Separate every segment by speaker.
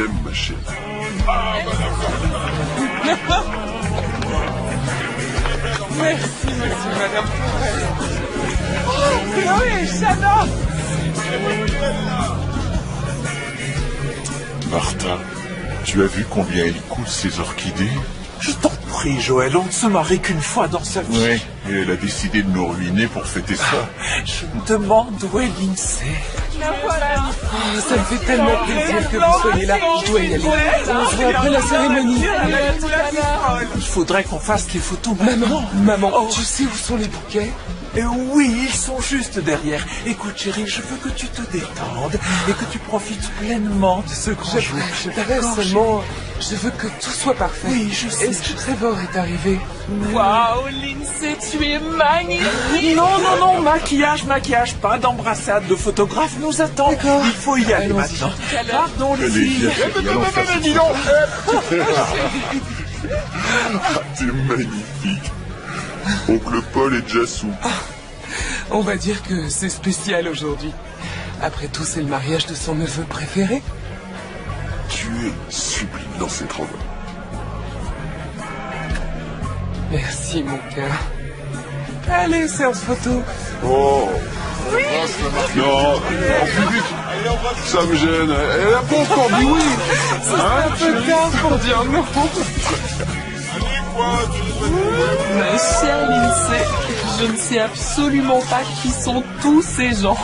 Speaker 1: t'aime, ma chérie.
Speaker 2: Merci, monsieur, madame. Oh, Chloé, j'adore.
Speaker 1: Martha, tu as vu combien elle coûte ces orchidées?
Speaker 3: Je t'en prie, Joël, on ne se marie qu'une fois dans sa vie.
Speaker 1: Oui, et elle a décidé de nous ruiner pour fêter ça.
Speaker 3: Je me demande où est Lindsay.
Speaker 2: La voilà.
Speaker 4: Oh, ça me fait tellement plaisir que vous soyez là. Je dois y aller. On se voit après la cérémonie.
Speaker 3: Il faudrait qu'on fasse les photos
Speaker 4: Maman,
Speaker 3: maintenant.
Speaker 4: maman, tu sais où sont les bouquets?
Speaker 3: Oui, ils sont juste derrière. Écoute, chérie, je veux que tu te détendes et que tu profites pleinement de ce grand jour.
Speaker 4: Je t'arrête seulement. Je veux que tout soit parfait.
Speaker 3: Oui, je sais.
Speaker 4: Est-ce que Trevor est arrivé?
Speaker 2: Waouh, Lindsay, tu es magnifique.
Speaker 3: Non, maquillage, pas d'embrassade. Le photographe nous attend.
Speaker 4: D'accord.
Speaker 3: Il faut y aller
Speaker 4: Allons-y.
Speaker 3: maintenant. Pardon, les
Speaker 1: Allez,
Speaker 3: filles.
Speaker 1: viens, allons faire ce
Speaker 3: Dis donc.
Speaker 1: T'es magnifique. Oncle Paul est déjà sous.
Speaker 4: On va dire que c'est spécial aujourd'hui. Après tout, c'est le mariage de son neveu préféré.
Speaker 1: Tu es sublime dans cette robe.
Speaker 4: Merci, mon cœur. Allez, séance photo.
Speaker 1: Oh. Non, en public, ça me gêne. Elle a pas encore dit oui.
Speaker 4: C'est un peu tard pour dire non.
Speaker 2: Ma chère Lindsay, je ne sais absolument pas qui sont tous ces gens.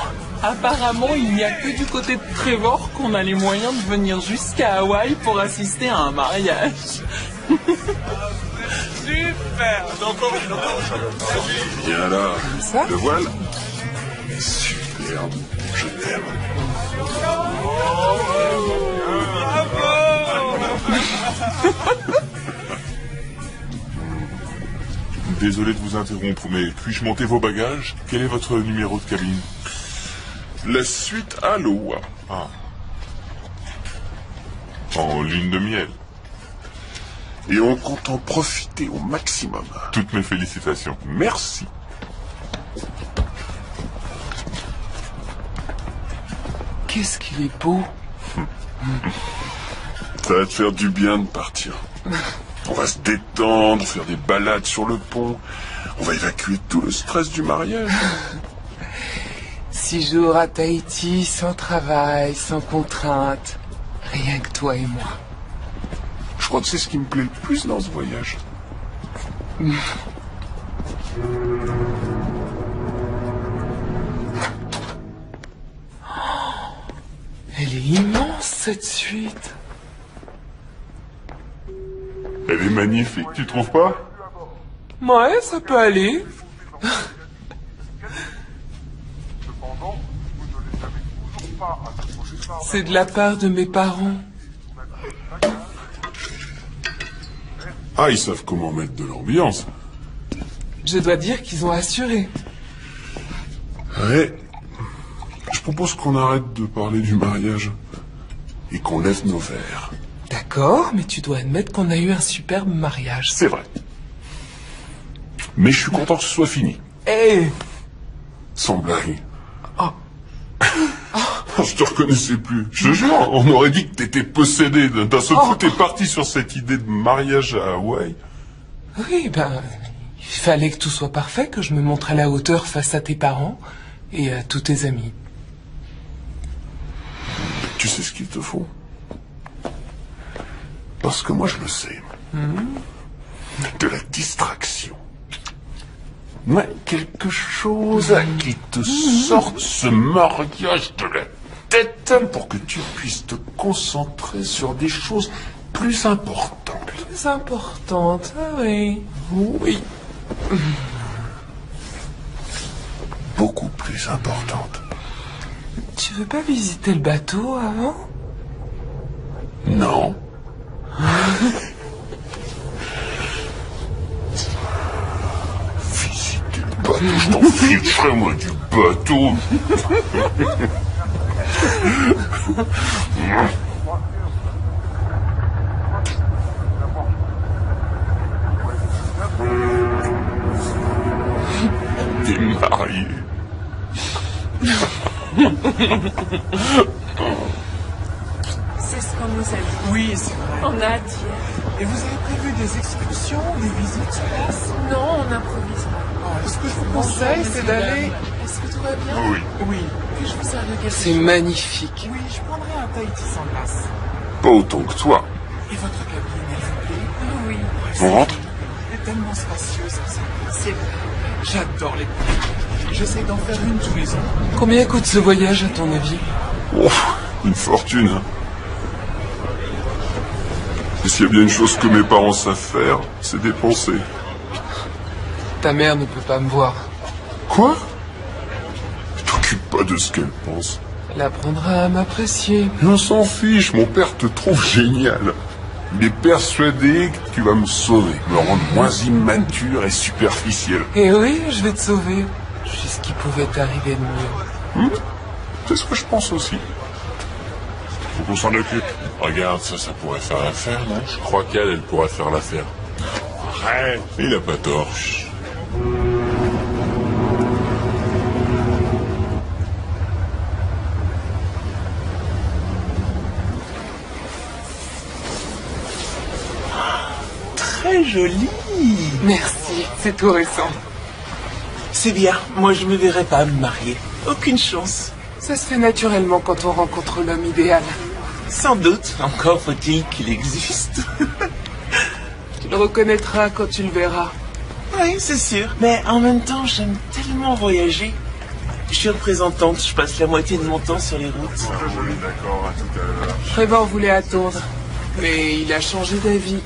Speaker 2: Apparemment, il n'y a que du côté de Trevor qu'on a les moyens de venir jusqu'à Hawaï pour assister à un mariage. Super.
Speaker 1: Viens là.
Speaker 4: Ça?
Speaker 1: Le voile. Superbe. Je t'aime. Désolé de vous interrompre, mais puis-je monter vos bagages? Quel est votre numéro de cabine? La suite à Aloha. Ah. En lune de miel. Et on compte en profiter au maximum. Toutes mes félicitations. Merci.
Speaker 4: Qu'est-ce qu'il est beau.
Speaker 1: Ça va te faire du bien de partir. On va se détendre, faire des balades sur le pont. On va évacuer tout le stress du mariage.
Speaker 4: 6 jours à Tahiti, sans travail, sans contrainte. Rien que toi et moi.
Speaker 1: Je crois que c'est ce qui me plaît le plus dans ce voyage.
Speaker 4: Elle est immense, cette suite.
Speaker 1: Elle est magnifique, tu trouves pas?
Speaker 4: Ouais, ça peut aller. C'est de la part de mes parents.
Speaker 1: Ah, ils savent comment mettre de l'ambiance.
Speaker 4: Je dois dire qu'ils ont assuré.
Speaker 1: Ouais. Je propose qu'on arrête de parler du mariage et qu'on lève nos verres.
Speaker 4: D'accord, mais tu dois admettre qu'on a eu un superbe mariage.
Speaker 1: C'est vrai. Mais je suis content que ce soit fini.
Speaker 4: Hé
Speaker 1: Sans blague.
Speaker 4: Oh.
Speaker 1: Je te reconnaissais plus. Je te jure, on aurait dit que t'étais possédé. D'un seul coup, t'es parti sur cette idée de mariage à Hawaï.
Speaker 4: Oui, ben, il fallait que tout soit parfait, que je me montre à la hauteur face à tes parents et à tous tes amis.
Speaker 1: Tu sais ce qu'il te faut? Parce que moi, je le sais. De la distraction. Ouais, quelque chose qui te sorte ce mariage de la tête pour que tu puisses te concentrer sur des choses plus importantes.
Speaker 4: Plus importante, ah oui.
Speaker 1: Oui. Beaucoup plus importantes.
Speaker 4: Tu veux pas visiter le bateau avant?
Speaker 1: Non. Visiter le bateau, je t'en ficherai, moi, du bateau. T'es marié.
Speaker 5: C'est ce qu'on nous
Speaker 2: Michel.
Speaker 3: Oui, c'est vrai.
Speaker 2: On a hâte.
Speaker 3: Et vous avez prévu des excursions, des visites sur place?
Speaker 2: Non, on improvise.
Speaker 4: Ce que je vous conseille, c'est d'aller...
Speaker 2: Est-ce que tout va bien?
Speaker 1: Oui.
Speaker 3: Oui.
Speaker 2: Puis-je vous servir quelque
Speaker 4: C'est
Speaker 2: chose?
Speaker 4: magnifique.
Speaker 3: Oui, je prendrai un Tahiti sans glace.
Speaker 1: Pas autant que toi.
Speaker 3: Et votre cabine, elle vous plaît?
Speaker 2: Oui,
Speaker 1: On rentre?
Speaker 3: Elle est tellement spacieuse, ça.
Speaker 2: c'est vrai.
Speaker 3: J'adore les cabines. J'essaie d'en faire une tous les ans.
Speaker 4: Combien coûte ce voyage, à ton avis?
Speaker 1: Ouf, une fortune. Hein. Et s'il y a bien une chose que mes parents savent faire, c'est dépenser.
Speaker 4: Ta mère ne peut pas me voir.
Speaker 1: Quoi? T'occupe pas de ce qu'elle pense.
Speaker 4: Elle apprendra à m'apprécier.
Speaker 1: On s'en fiche, mon père te trouve génial. Il est persuadé que tu vas me sauver, me rendre moins immature et superficiel.
Speaker 4: Et oui, je vais te sauver. Je suis ce qui pouvait t'arriver de mieux.
Speaker 1: C'est ce que je pense aussi. Faut qu'on s'en occupe. Regarde, ça pourrait faire l'affaire, non? Je crois qu'elle pourrait faire l'affaire. Arrête, il a pas tort. Chut.
Speaker 3: Très joli.
Speaker 4: Merci, c'est tout récent.
Speaker 3: C'est bien. Moi, je me verrais pas me marier. Aucune chance.
Speaker 4: Ça se fait naturellement quand on rencontre l'homme idéal.
Speaker 3: Sans doute. Encore faut-il qu'il existe.
Speaker 4: Tu le reconnaîtras quand tu le verras.
Speaker 3: Oui, c'est sûr. Mais en même temps, j'aime tellement voyager. Je suis représentante. Je passe la moitié de mon temps sur les routes.
Speaker 1: D'accord, à tout à l'heure.
Speaker 4: Trevor voulait attendre, mais il a changé d'avis.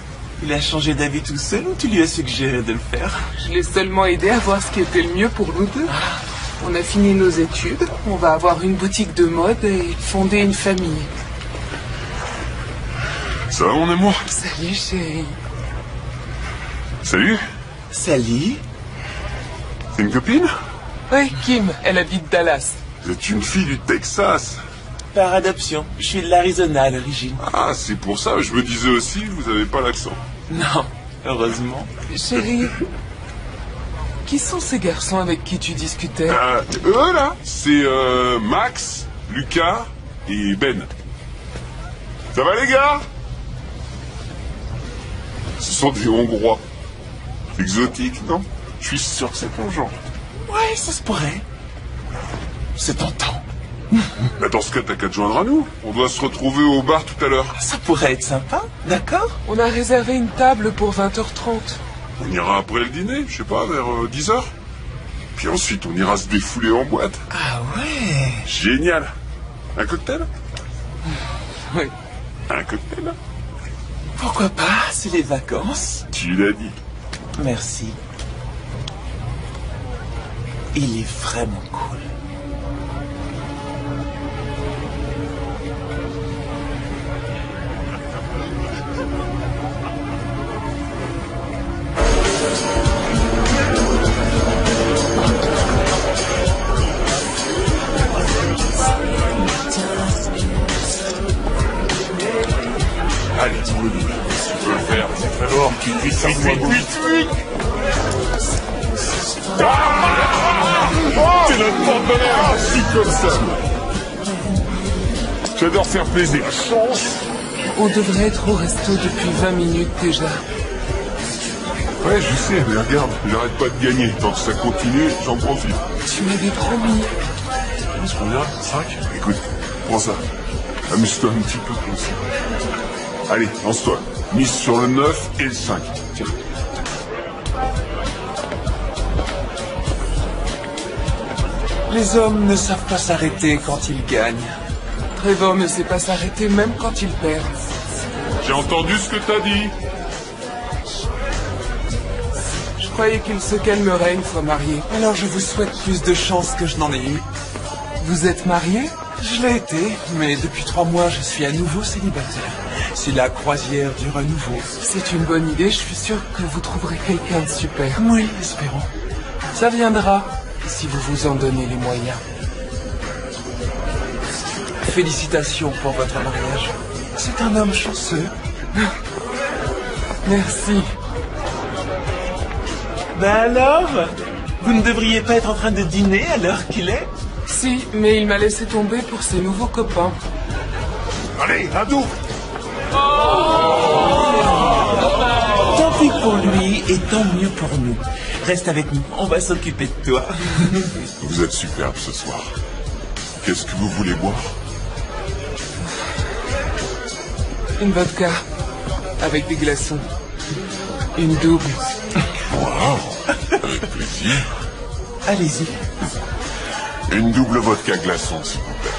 Speaker 3: Il a changé d'avis tout seul ou tu lui as suggéré de le faire?
Speaker 4: Je l'ai seulement aidé à voir ce qui était le mieux pour nous deux. On a fini nos études, on va avoir une boutique de mode et fonder une famille.
Speaker 1: Ça va, mon amour?
Speaker 4: Salut chérie.
Speaker 1: Salut.
Speaker 3: Salut.
Speaker 1: C'est une copine?
Speaker 4: Oui, Kim, elle habite Dallas.
Speaker 1: Vous êtes une fille du Texas.
Speaker 3: Par adoption. Je suis de l'Arizona à l'origine.
Speaker 1: Ah, c'est pour ça, je me disais aussi, vous avez pas l'accent.
Speaker 3: Non, heureusement.
Speaker 4: Chérie, qui sont ces garçons avec qui tu discutais?
Speaker 1: Eux, là, c'est Max, Lucas et Ben. Ça va, les gars? Ce sont des Hongrois. Exotiques, non? Je suis sûr que c'est ton genre.
Speaker 3: Ouais, ça se pourrait. C'est tentant.
Speaker 1: Bah, dans ce cas, t'as qu'à te joindre à nous. On doit se retrouver au bar tout à l'heure.
Speaker 3: Ça pourrait être sympa, d'accord?
Speaker 4: On a réservé une table pour 20h30.
Speaker 1: On ira après le dîner, je sais pas, vers 10h. Puis ensuite, on ira se défouler en boîte.
Speaker 3: Ah ouais.
Speaker 1: Génial. Un cocktail?
Speaker 4: Oui.
Speaker 1: Un cocktail?
Speaker 3: Pourquoi pas, c'est les vacances.
Speaker 1: Tu l'as dit.
Speaker 3: Merci. Il est vraiment cool.
Speaker 1: Allez, pour le double. Tu peux le faire, c'est très fort. Vite. C'est notre porte-bonheur. Si comme ça. J'adore faire plaisir.
Speaker 4: On devrait être au resto depuis 20 minutes déjà.
Speaker 1: Ouais, je sais, mais regarde, j'arrête pas de gagner. Tant que ça continue, j'en profite.
Speaker 4: Tu m'avais promis.
Speaker 1: Est-ce qu'on a 5? Écoute, prends ça. Amuse-toi un petit peu comme ça. Allez, lance-toi. Mise sur le 9 et le 5. Tiens.
Speaker 3: Les hommes ne savent pas s'arrêter quand ils gagnent.
Speaker 4: Trevor ne sait pas s'arrêter même quand il perd.
Speaker 1: J'ai entendu ce que t'as dit.
Speaker 4: Je croyais qu'il se calmerait une fois marié.
Speaker 3: Alors je vous souhaite plus de chance que je n'en ai eu.
Speaker 4: Vous êtes marié?
Speaker 3: Je l'ai été, mais depuis 3 mois, je suis à nouveau célibataire. C'est la croisière du renouveau.
Speaker 4: C'est une bonne idée, je suis sûr que vous trouverez quelqu'un de super.
Speaker 3: Oui, espérons.
Speaker 4: Ça viendra, si vous vous en donnez les moyens.
Speaker 3: Félicitations pour votre mariage. C'est un homme chanceux.
Speaker 4: Merci.
Speaker 3: Ben alors, vous ne devriez pas être en train de dîner à l'heure qu'il est?
Speaker 4: Si, mais il m'a laissé tomber pour ses nouveaux copains.
Speaker 1: Allez, à dos.
Speaker 3: Et tant mieux pour nous. Reste avec nous, on va s'occuper de toi.
Speaker 1: Vous êtes superbe ce soir. Qu'est-ce que vous voulez boire?
Speaker 4: Une vodka. Avec des glaçons. Une double.
Speaker 1: Wow, avec plaisir.
Speaker 3: Allez-y.
Speaker 1: Une double vodka glaçon, s'il vous plaît.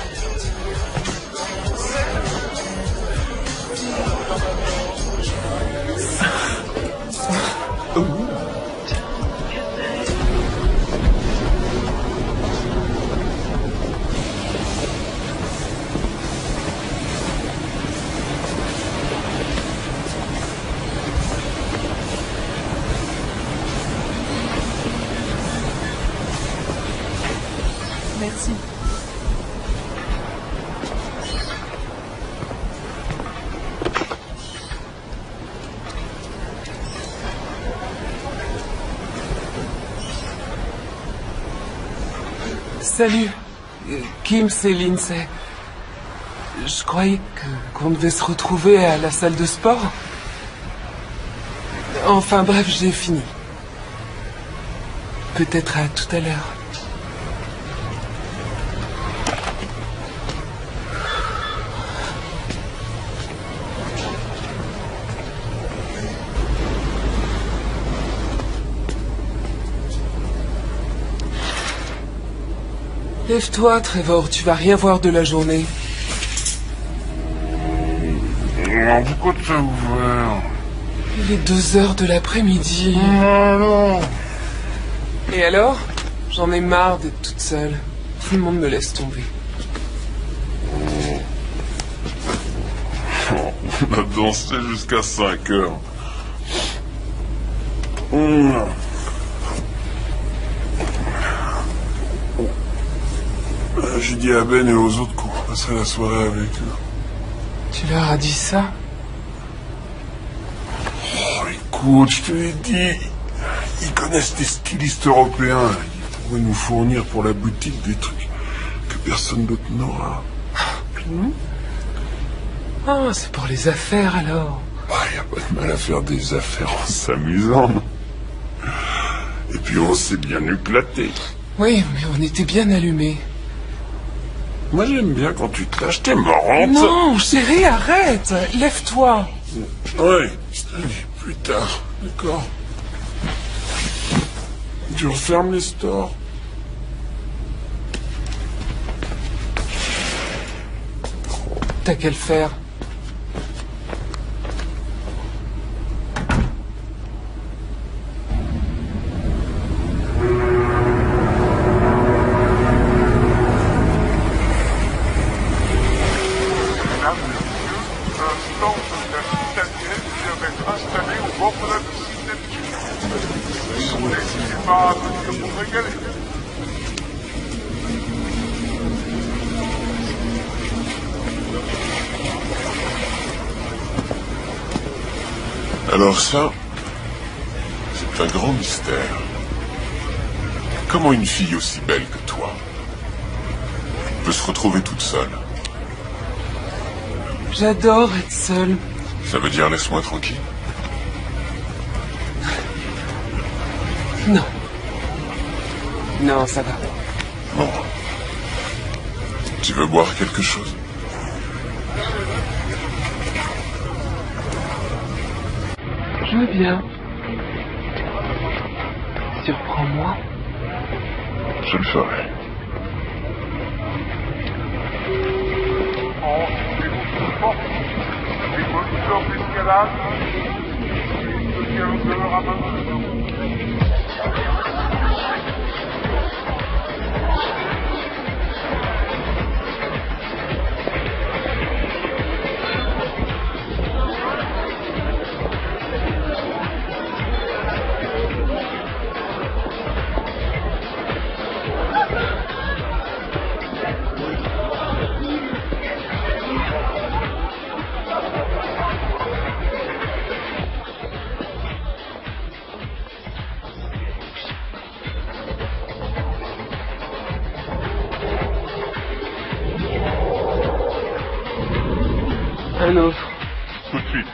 Speaker 2: Merci.
Speaker 4: Salut. Kim, c'est Lindsay. Je croyais qu'on devait se retrouver à la salle de sport. Enfin bref, j'ai fini. Peut-être à tout à l'heure. Lève-toi, Trevor, tu vas rien voir de la journée.
Speaker 1: Pourquoi tu as ouvert?
Speaker 4: Il est 2 heures de l'après-midi.
Speaker 1: Non.
Speaker 4: Et alors? J'en ai marre d'être toute seule. Tout le monde me laisse tomber.
Speaker 1: On a dansé jusqu'à 5 heures. J'ai dit à Ben et aux autres qu'on passerait la soirée avec eux.
Speaker 4: Tu leur as dit ça?
Speaker 1: Oh, écoute, je te l'ai dit. Ils connaissent des stylistes européens. Ils pourraient nous fournir pour la boutique des trucs que personne d'autre n'aura.
Speaker 4: Ah, c'est pour les affaires alors.
Speaker 1: Y a pas de mal à faire des affaires en s'amusant. Non. Et puis on s'est bien éclaté.
Speaker 4: Oui, mais on était bien allumés.
Speaker 1: Moi j'aime bien quand tu te lâches, t'es marrante.
Speaker 4: Non, chérie, arrête. Lève-toi.
Speaker 1: Ouais, allez, plus tard, d'accord. Tu refermes les stores.
Speaker 4: T'as qu'à le faire.
Speaker 1: Alors ça, c'est un grand mystère. Comment une fille aussi belle que toi peut se retrouver toute seule?
Speaker 4: J'adore être seule.
Speaker 1: Ça veut dire laisse-moi tranquille?
Speaker 4: Non. Non, ça va.
Speaker 1: Bon. Tu veux boire quelque chose?
Speaker 4: Je veux bien. Surprends-moi.
Speaker 1: Je le ferai.
Speaker 4: Un autre.
Speaker 1: Tout de suite.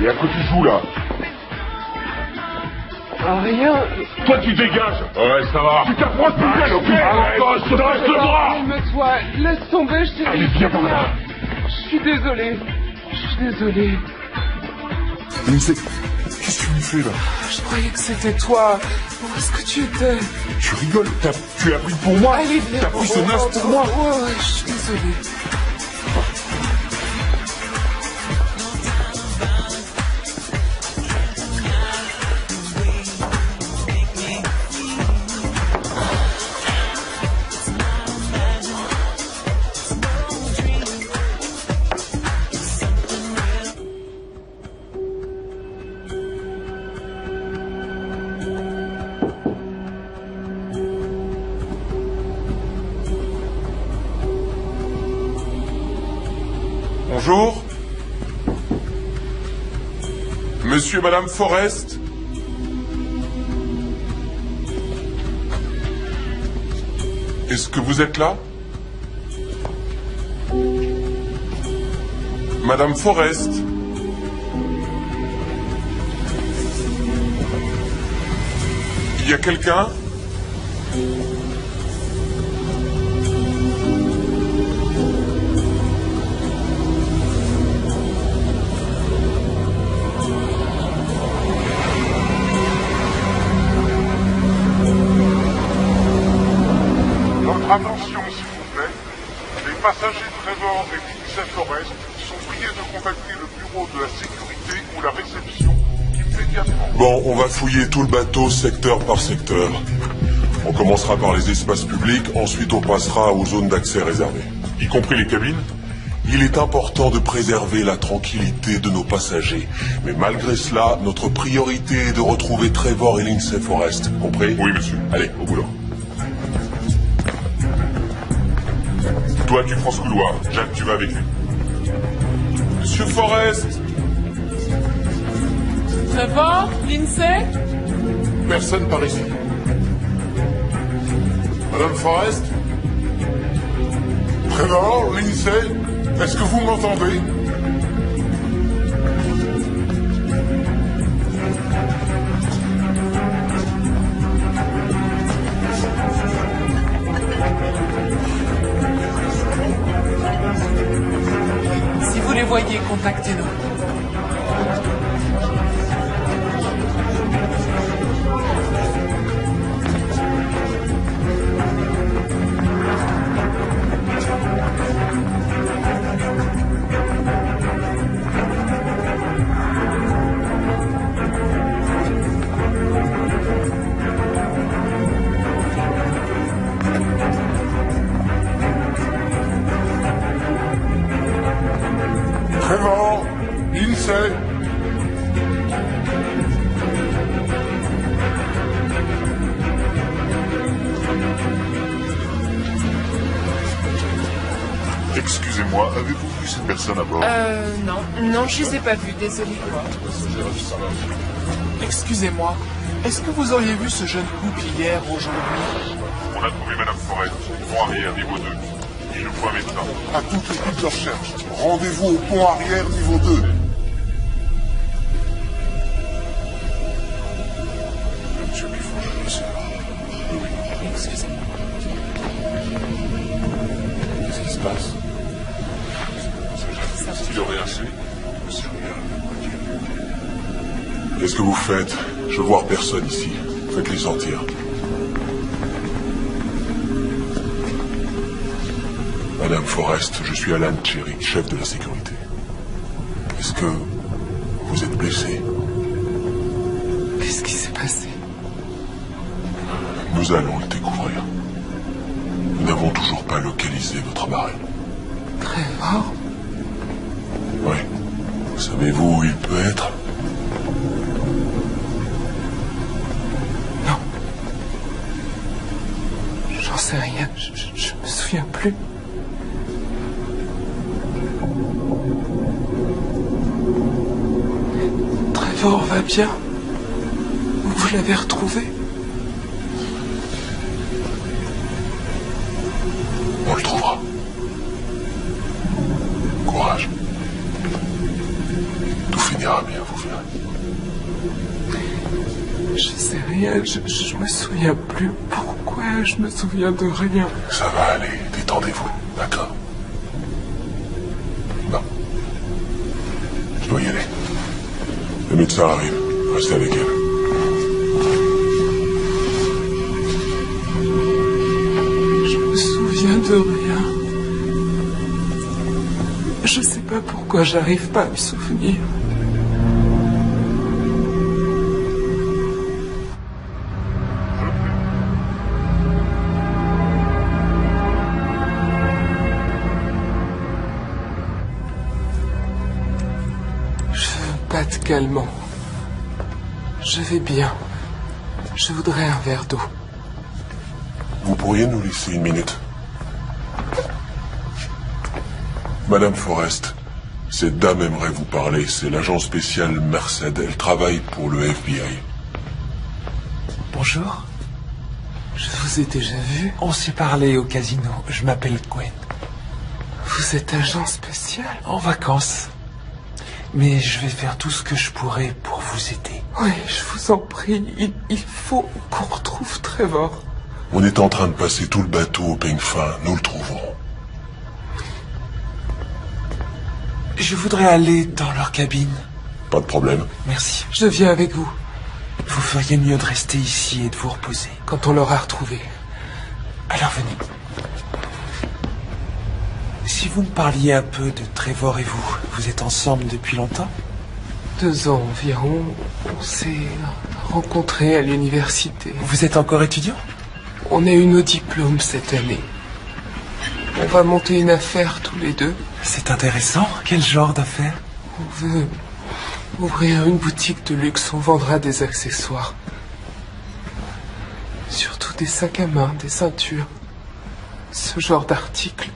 Speaker 1: Et à quoi tu joues là?
Speaker 2: Rien.
Speaker 1: Toi tu dégages. Ouais, ça va. Tu t'approches plus près, ok? Lâche le bras.
Speaker 2: Calme-toi, laisse tomber, je t'ai dit.
Speaker 1: Allez, viens par là.
Speaker 2: Je suis désolé.
Speaker 1: Lindsay, qu'est-ce que tu me fais là?
Speaker 2: Je croyais que c'était toi. Où est-ce que tu étais?
Speaker 1: Tu rigoles, tu as pris pour moi?
Speaker 2: Allez, viens.
Speaker 1: T'as pris ce neuf pour moi?
Speaker 2: Ouais, je suis désolé.
Speaker 1: Bonjour. Monsieur et Madame Forrest. Est-ce que vous êtes là? Madame Forrest. Il y a quelqu'un?
Speaker 5: Attention, s'il vous plaît. Les passagers Trevor et Lindsay Forrest sont priés de contacter le bureau de la sécurité ou la réception immédiatement.
Speaker 1: Bon, on va fouiller tout le bateau secteur par secteur. On commencera par les espaces publics, ensuite on passera aux zones d'accès réservées. Y compris les cabines? Il est important de préserver la tranquillité de nos passagers. Mais malgré cela, notre priorité est de retrouver Trevor et Lindsay Forrest. Compris? Oui, monsieur. Allez, au boulot. Toi, tu prends ce couloir. Jacques, tu vas avec lui. Monsieur Forrest!
Speaker 2: Trevor, Lindsay?
Speaker 1: Personne par ici. Madame Forrest? Trevor, Lindsay, est-ce que vous m'entendez?
Speaker 2: Si vous les voyez, contactez-nous.
Speaker 1: Trevor, Lindsay.
Speaker 5: Excusez-moi, avez-vous vu cette personne à bord?
Speaker 2: Non, je les ai pas vus, désolé.
Speaker 3: Excusez-moi, est-ce que vous auriez vu ce jeune couple hier, aujourd'hui?
Speaker 5: On a trouvé Madame Forrest, pont arrière, niveau 2. Il nous faut un médecin.
Speaker 1: À toute l'équipe de recherche. Rendez-vous au pont arrière niveau 2. Monsieur Biffon, je sais. Oui.
Speaker 2: Excusez-moi.
Speaker 1: Qu'est-ce qui se passe? Il aurait assez. Qu'est-ce que vous faites? Je veux voir personne ici. Faites-les sortir. Madame Forrest, je suis Alan Cherry, chef de la sécurité. Est-ce que vous êtes blessé?
Speaker 2: Qu'est-ce qui s'est passé?
Speaker 1: Nous allons le découvrir. Nous n'avons toujours pas localisé votre marraine.
Speaker 2: Trevor?
Speaker 1: Oui. Savez-vous où il peut être?
Speaker 2: Non. J'en sais rien. Je me souviens plus. Trevor va bien? Vous l'avez retrouvé?
Speaker 1: On le trouvera. Courage. Tout finira bien, vous verrez.
Speaker 4: Je sais rien, je me souviens plus. Pourquoi je me souviens de rien?
Speaker 1: Ça va aller, détendez-vous, d'accord? Bon. Je dois y aller. Le médecin arrive. Restez avec elle.
Speaker 4: Je me souviens de rien. Je sais pas pourquoi j'arrive pas à me souvenir. Pas de calmant. Je vais bien. Je voudrais un verre d'eau.
Speaker 1: Vous pourriez nous laisser une minute? Madame Forrest, cette dame aimerait vous parler. C'est l'agent spécial Merced. Elle travaille pour le FBI.
Speaker 3: Bonjour.
Speaker 4: Je vous ai déjà vu.
Speaker 3: On s'est parlé au casino. Je m'appelle Gwen.
Speaker 4: Vous êtes agent spécial?
Speaker 3: En vacances. Mais je vais faire tout ce que je pourrai pour vous aider.
Speaker 4: Oui, je vous en prie. Il faut qu'on retrouve Trevor.
Speaker 1: On est en train de passer tout le bateau au peigne fin. Nous le trouverons.
Speaker 3: Je voudrais aller dans leur cabine.
Speaker 1: Pas de problème.
Speaker 3: Merci.
Speaker 4: Je viens avec vous.
Speaker 3: Vous feriez mieux de rester ici et de vous reposer.
Speaker 4: Quand on l'aura retrouvé.
Speaker 3: Alors venez. Si vous me parliez un peu de Trevor et vous êtes ensemble depuis longtemps?
Speaker 4: 2 ans environ. On s'est rencontrés à l'université.
Speaker 3: Vous êtes encore étudiant?
Speaker 4: On a eu nos diplômes cette année. On va monter une affaire tous les deux.
Speaker 3: C'est intéressant. Quel genre d'affaire?
Speaker 4: On veut ouvrir une boutique de luxe. On vendra des accessoires. Surtout des sacs à main, des ceintures. Ce genre d'articles.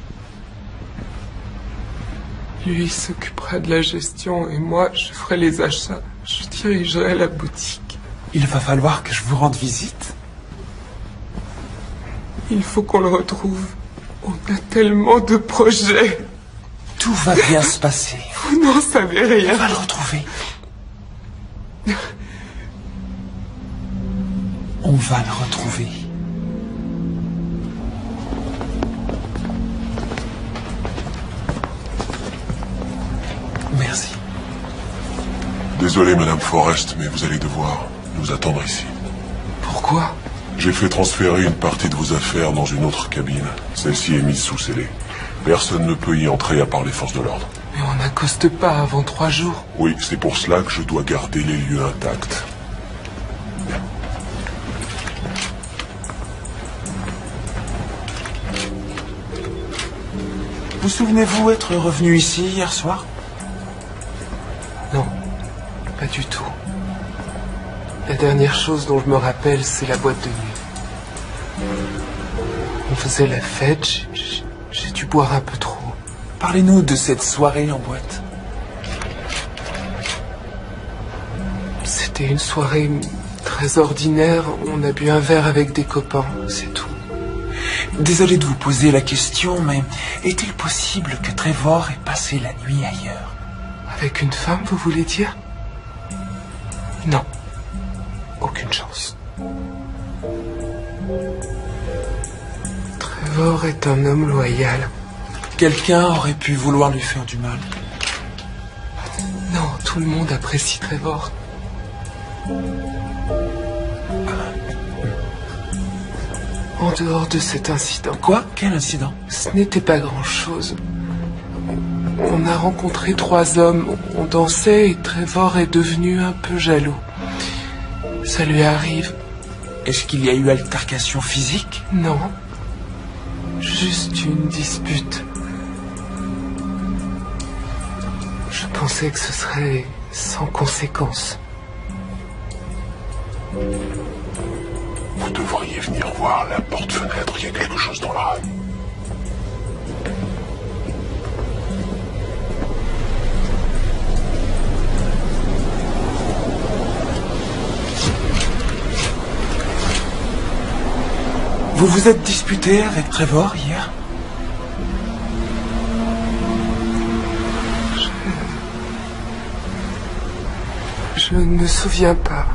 Speaker 4: Lui s'occupera de la gestion et moi, je ferai les achats. Je dirigerai la boutique.
Speaker 3: Il va falloir que je vous rende visite.
Speaker 4: Il faut qu'on le retrouve. On a tellement de projets.
Speaker 3: Tout va bien se passer.
Speaker 4: Vous n'en savez rien.
Speaker 3: On va le retrouver. On va le retrouver. Merci.
Speaker 1: Désolé, Madame Forrest, mais vous allez devoir nous attendre ici.
Speaker 4: Pourquoi?
Speaker 1: J'ai fait transférer une partie de vos affaires dans une autre cabine. Celle-ci est mise sous scellé. Personne ne peut y entrer à part les forces de l'ordre.
Speaker 4: Mais on n'accoste pas avant 3 jours.
Speaker 1: Oui, c'est pour cela que je dois garder les lieux intacts.
Speaker 3: Vous souvenez-vous être revenu ici hier soir?
Speaker 4: Non, pas du tout. La dernière chose dont je me rappelle, c'est la boîte de nuit. On faisait la fête, j'ai dû boire un peu trop.
Speaker 3: Parlez-nous de cette soirée en boîte.
Speaker 4: C'était une soirée très ordinaire. On a bu un verre avec des copains, c'est tout.
Speaker 3: Désolé de vous poser la question, mais est-il possible que Trevor ait passé la nuit ailleurs?
Speaker 4: Avec une femme, vous voulez dire? Non. Aucune chance. Trevor est un homme loyal.
Speaker 3: Quelqu'un aurait pu vouloir lui faire du mal.
Speaker 4: Non, tout le monde apprécie Trevor. En dehors de cet incident.
Speaker 3: Quoi? Quel incident?
Speaker 4: Ce n'était pas grand-chose. On a rencontré 3 hommes. On dansait et Trevor est devenu un peu jaloux. Ça lui arrive.
Speaker 3: Est-ce qu'il y a eu altercation physique?
Speaker 4: Non. Juste une dispute. Je pensais que ce serait sans conséquence.
Speaker 1: Vous devriez venir voir la porte-fenêtre. Il y a quelque chose dans la rail.
Speaker 3: Vous vous êtes disputé avec Trevor hier?
Speaker 4: Je ne me souviens pas.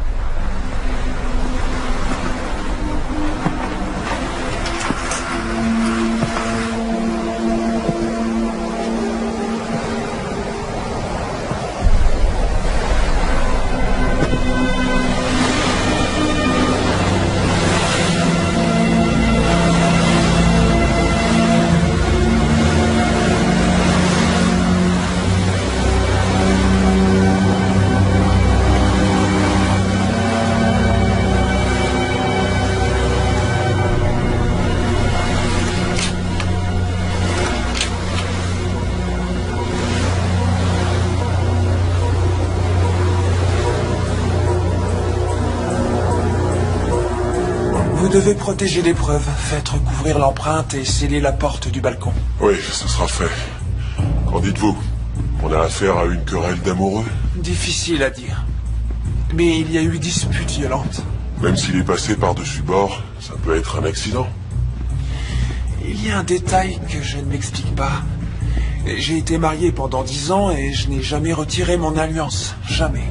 Speaker 3: Vous devez protéger les preuves. Faites recouvrir l'empreinte et sceller la porte du balcon.
Speaker 1: Oui, ce sera fait. Qu'en dites-vous? On a affaire à une querelle d'amoureux?
Speaker 3: Difficile à dire. Mais il y a eu dispute violente.
Speaker 1: Même s'il est passé par-dessus bord, ça peut être un accident.
Speaker 3: Il y a un détail que je ne m'explique pas. J'ai été marié pendant 10 ans et je n'ai jamais retiré mon alliance. Jamais.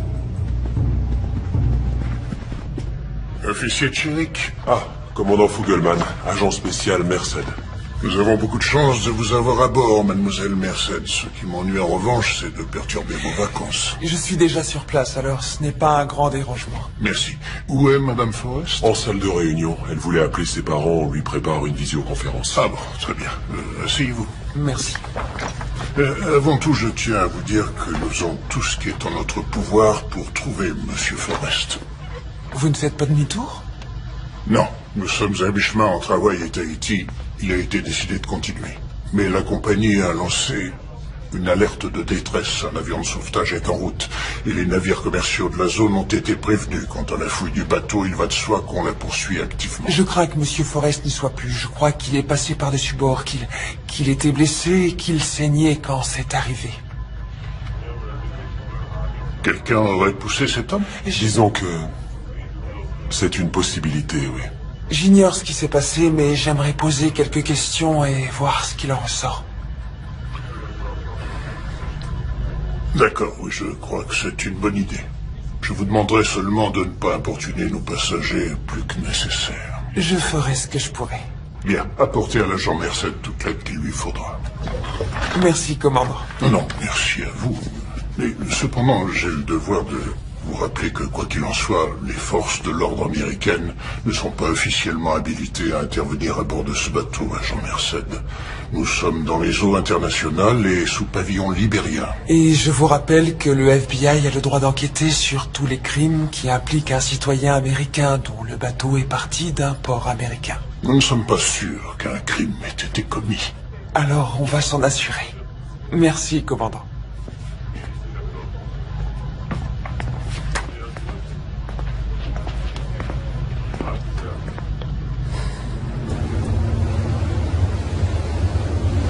Speaker 5: Officier Tchéric,
Speaker 1: Ah, commandant Fuggelman, agent spécial Merced.
Speaker 5: nous avons beaucoup de chance de vous avoir à bord, mademoiselle Merced. Ce qui m'ennuie en revanche, c'est de perturber vos vacances.
Speaker 3: Je suis déjà sur place, alors ce n'est pas un grand dérangement.
Speaker 5: Merci. Où est madame Forrest?
Speaker 1: En salle de réunion, elle voulait appeler ses parents, on lui prépare une visioconférence.
Speaker 5: Ah bon, très bien. Asseyez-vous.
Speaker 3: Merci.
Speaker 5: Avant tout, je tiens à vous dire que nous faisons tout ce qui est en notre pouvoir pour trouver monsieur Forrest.
Speaker 3: Vous ne faites pas demi-tour?
Speaker 5: Non, nous sommes à mi-chemin entre Hawaï et Tahiti. Il a été décidé de continuer. Mais la compagnie a lancé une alerte de détresse. Un avion de sauvetage est en route. Et les navires commerciaux de la zone ont été prévenus. Quant à la fouille du bateau, il va de soi qu'on la poursuit activement.
Speaker 3: Je crains que monsieur Forrest n'y soit plus. Je crois qu'il est passé par-dessus bord, qu'il était blessé et qu'il saignait quand c'est arrivé.
Speaker 5: Quelqu'un aurait poussé cet homme?
Speaker 1: Disons que c'est une possibilité, oui.
Speaker 3: J'ignore ce qui s'est passé, mais j'aimerais poser quelques questions et voir ce qu'il en ressort.
Speaker 5: D'accord, oui, je crois que c'est une bonne idée. Je vous demanderai seulement de ne pas importuner nos passagers plus que nécessaire.
Speaker 3: Je ferai ce que je pourrai.
Speaker 5: Bien, apportez à l'agent Merced toute l'aide qu'il lui faudra.
Speaker 3: Merci, commandant.
Speaker 5: Non, merci à vous. Mais cependant, j'ai le devoir de vous rappeler que, quoi qu'il en soit, les forces de l'ordre américaines ne sont pas officiellement habilitées à intervenir à bord de ce bateau, agent Merced. Nous sommes dans les eaux internationales et sous pavillon libérien.
Speaker 3: Et je vous rappelle que le FBI a le droit d'enquêter sur tous les crimes qui impliquent un citoyen américain dont le bateau est parti d'un port américain.
Speaker 5: Nous ne sommes pas sûrs qu'un crime ait été commis.
Speaker 3: Alors, on va s'en assurer. Merci, commandant.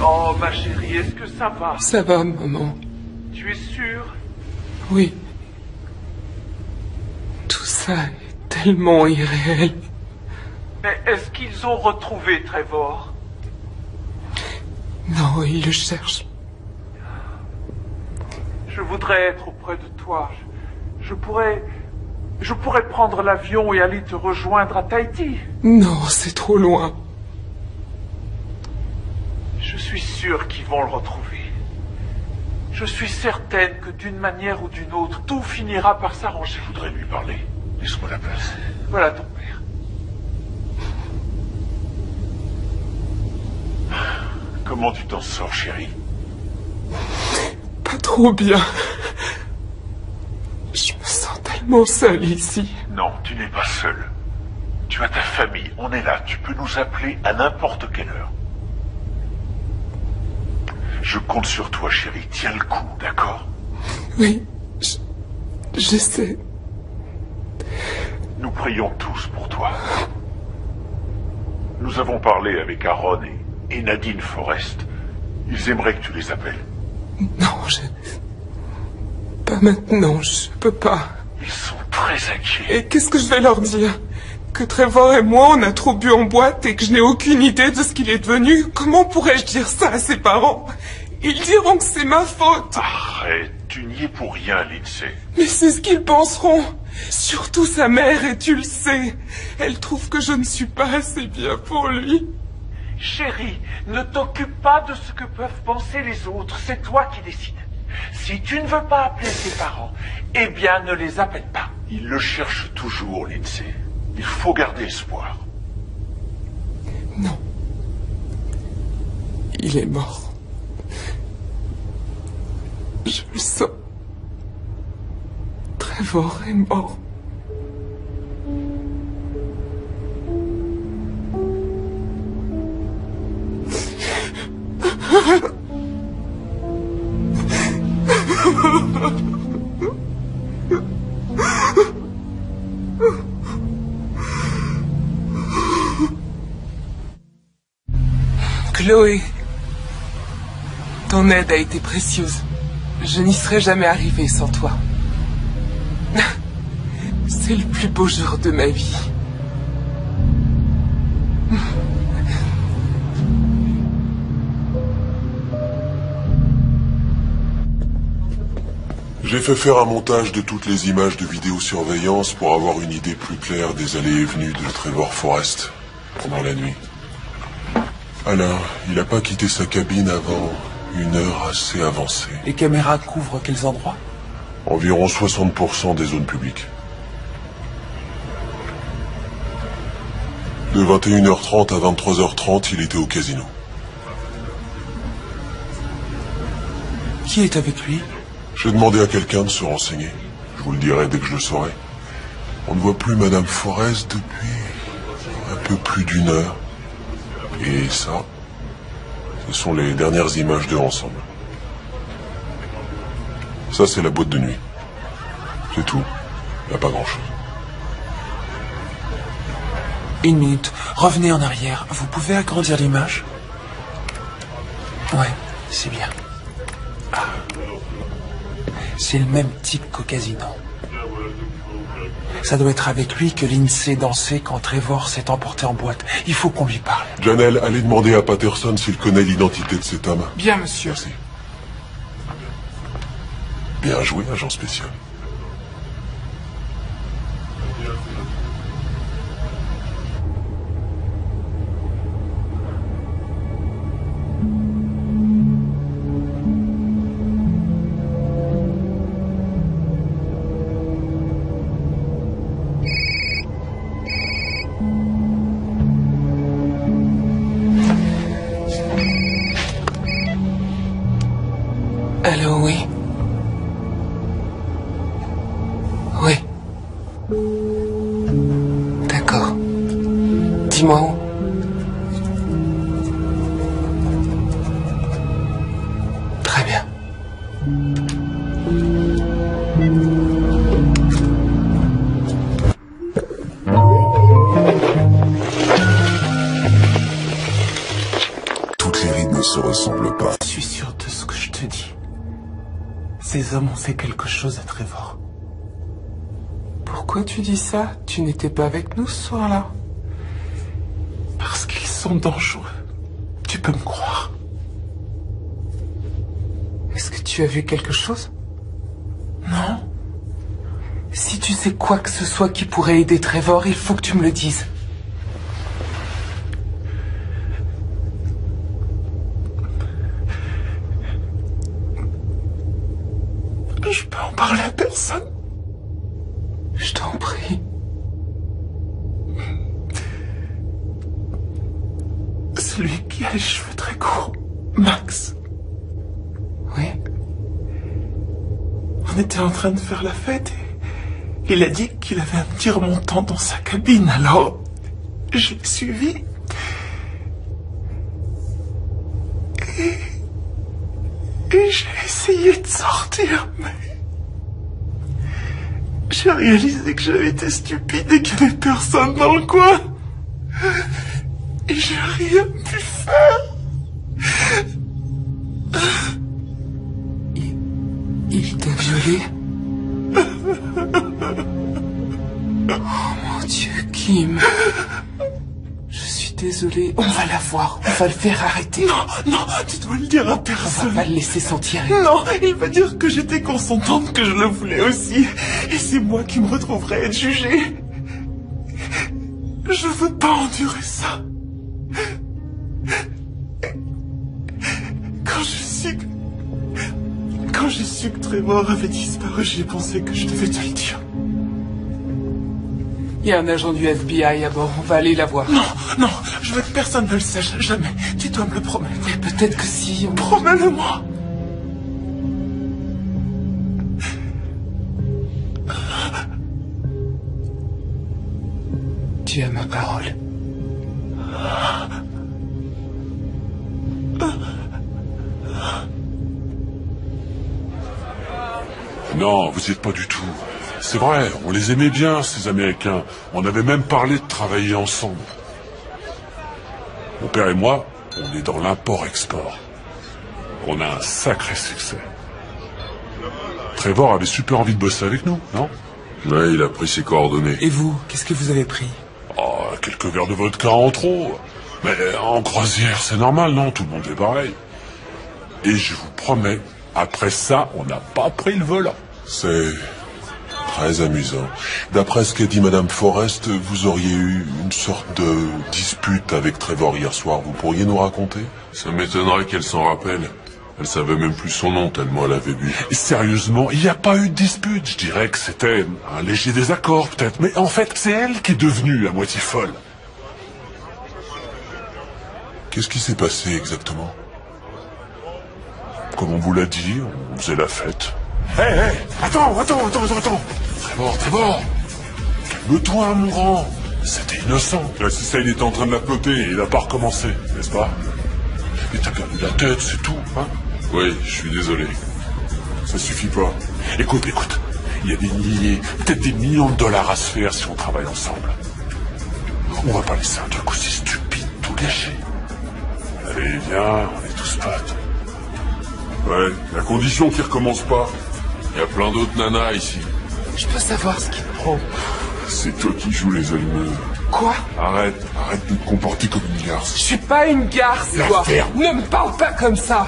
Speaker 6: Oh, ma chérie, est-ce que ça va?
Speaker 4: Ça va, maman.
Speaker 6: Tu es sûre?
Speaker 4: Oui. Tout ça est tellement irréel.
Speaker 6: Mais est-ce qu'ils ont retrouvé Trevor?
Speaker 4: Non, ils le cherchent.
Speaker 6: Je voudrais être auprès de toi. Je pourrais prendre l'avion et aller te rejoindre à Tahiti.
Speaker 4: Non, c'est trop loin.
Speaker 6: Je suis sûr qu'ils vont le retrouver. Je suis certaine que d'une manière ou d'une autre, tout finira par s'arranger.
Speaker 5: Je voudrais lui parler. Laisse-moi la place.
Speaker 6: Voilà ton père.
Speaker 5: Comment tu t'en sors, chérie?
Speaker 4: Pas trop bien. Je me sens tellement seule ici.
Speaker 5: Non, tu n'es pas seul. Tu as ta famille. On est là. Tu peux nous appeler à n'importe quelle heure. Je compte sur toi, chérie. Tiens le coup, d'accord?
Speaker 4: Oui, je sais.
Speaker 5: Nous prions tous pour toi. Nous avons parlé avec Aaron et Nadine Forrest. Ils aimeraient que tu les appelles.
Speaker 4: Non, pas maintenant, je peux pas.
Speaker 5: Ils sont très inquiets.
Speaker 4: Et qu'est-ce que je vais leur dire? Que Trevor et moi, on a trop bu en boîte et que je n'ai aucune idée de ce qu'il est devenu? Comment pourrais-je dire ça à ses parents? Ils diront que c'est ma faute.
Speaker 5: Arrête,
Speaker 6: Tu n'y es pour rien, Lindsay.
Speaker 4: Mais c'est ce qu'ils penseront. Surtout sa mère, et tu le sais. Elle trouve que je ne suis pas assez bien pour lui.
Speaker 6: Chérie, ne t'occupe pas de ce que peuvent penser les autres. C'est toi qui décides. Si tu ne veux pas appeler tes parents, eh bien ne les appelle pas. Ils le cherchent toujours, Lindsay. Il faut garder espoir.
Speaker 4: Non. Il est mort. Je le sens. Trevor est mort. Chloé, ton aide a été précieuse. Je n'y serais jamais arrivé sans toi. C'est le plus beau jour de ma vie.
Speaker 5: J'ai fait faire un montage de toutes les images de vidéosurveillance pour avoir une idée plus claire des allées et venues de Trevor Forrest pendant la nuit. Alors, il n'a pas quitté sa cabine avant une heure assez avancée.
Speaker 3: Les caméras couvrent quels endroits?
Speaker 5: Environ 60% des zones publiques. De 21h30 à 23h30, il était au casino.
Speaker 3: Qui est avec lui?
Speaker 5: J'ai demandé à quelqu'un de se renseigner. Je vous le dirai dès que je le saurai. On ne voit plus Madame Forrest depuis un peu plus d'une heure. Et ça, ce sont les dernières images d'eux ensemble. Ça, c'est la boîte de nuit. C'est tout. Il n'y a pas grand-chose.
Speaker 3: Une minute. Revenez en arrière. Vous pouvez agrandir l'image? Ouais, c'est bien. Ah. C'est le même type qu'au casino. Ça doit être avec lui que Lindsay dansait quand Trevor s'est emporté en boîte. Il faut qu'on lui parle.
Speaker 5: Janelle, allez demander à Patterson s'il connaît l'identité de cet homme.
Speaker 4: Bien, monsieur.
Speaker 5: Merci. Bien joué, agent spécial.
Speaker 4: Allô, oui. Oui. D'accord. Dis-moi où. Très bien.
Speaker 5: Toutes les rides ne se ressemblent pas.
Speaker 3: Je suis sûr de ce que je te dis. Ces hommes ont fait quelque chose à Trevor.
Speaker 4: Pourquoi tu dis ça? Tu n'étais pas avec nous ce soir-là?
Speaker 3: Parce qu'ils sont dangereux. Tu peux me croire.
Speaker 4: Est-ce que tu as vu quelque chose?
Speaker 3: Non?
Speaker 4: Si tu sais quoi que ce soit qui pourrait aider Trevor, il faut que tu me le dises.
Speaker 3: Je peux en parler à personne.
Speaker 4: Je t'en prie.
Speaker 3: Celui qui a les cheveux très courts. Max.
Speaker 4: Oui?
Speaker 3: On était en train de faire la fête et il a dit qu'il avait un petit remontant dans sa cabine, alors je l'ai suivi. Et j'ai essayé de sortir, mais j'ai réalisé que j'avais été stupide et qu'il n'y avait personne dans le coin. Et j'ai rien pu faire.
Speaker 4: Il t'a violé? Oh mon Dieu, Kim. Je suis désolé. On va la voir. On va le faire arrêter.
Speaker 3: Non, tu dois le dire à
Speaker 4: On va
Speaker 3: personne.
Speaker 4: pas le laisser sentir.
Speaker 3: Non, il va dire que j'étais consentante, que je le voulais aussi. Et c'est moi qui me retrouverai à être jugée. Je veux pas endurer ça. Quand j'ai su que Trevor avait disparu, j'ai pensé que je devais te le dire.
Speaker 4: Il y a un agent du FBI à bord. On va aller la voir.
Speaker 3: Non, je veux que personne ne le sache, jamais. Tu dois me le promettre.
Speaker 4: Mais peut-être que si...
Speaker 3: Promets-le-moi.
Speaker 4: Tu as ma parole.
Speaker 1: Non, vous y êtes pas du tout. C'est vrai, on les aimait bien, ces Américains. On avait même parlé de travailler ensemble. Mon père et moi, on est dans l'import-export. On a un sacré succès. Trevor avait super envie de bosser avec nous, non?
Speaker 7: Ouais, il a pris ses coordonnées.
Speaker 3: Et vous, qu'est-ce que vous avez pris?
Speaker 1: Oh, quelques verres de vodka en trop. Mais en croisière, c'est normal, non? Tout le monde est pareil. Et je vous promets, après ça, on n'a pas pris le volant.
Speaker 7: C'est très amusant. D'après ce qu'a dit Madame Forrest, vous auriez eu une sorte de dispute avec Trevor hier soir. Vous pourriez nous raconter? Ça m'étonnerait qu'elle s'en rappelle. Elle savait même plus son nom tellement elle avait bu.
Speaker 1: Et sérieusement, il n'y a pas eu de dispute. Je dirais que c'était un léger désaccord, peut-être. Mais en fait, c'est elle qui est devenue à moitié folle.
Speaker 7: Qu'est-ce qui s'est passé exactement?
Speaker 1: Comme on vous l'a dit, on faisait la fête. Hé, attends. Trevor, calme-toi, mon grand. C'était innocent. Là, si ça, il était en train de la peper et il n'a pas recommencé, n'est-ce pas? Mais t'as perdu la tête, c'est tout, hein?
Speaker 7: Oui, je suis désolé.
Speaker 1: Ça suffit pas. Écoute, il y a des milliers, peut-être des millions de dollars à se faire si on travaille ensemble. On va pas laisser un truc aussi stupide tout gâcher. Allez, viens, on est tous potes.
Speaker 7: Ouais, la condition qu'il recommence pas. Il y a plein d'autres nanas ici.
Speaker 4: Je peux savoir ce qu'il prend.
Speaker 7: C'est toi qui joues les allumeuses.
Speaker 4: Quoi?
Speaker 7: Arrête de te comporter comme une garce.
Speaker 4: Je suis pas une garce,
Speaker 1: La
Speaker 4: toi.
Speaker 1: ferme.
Speaker 4: Ne me parle pas comme ça.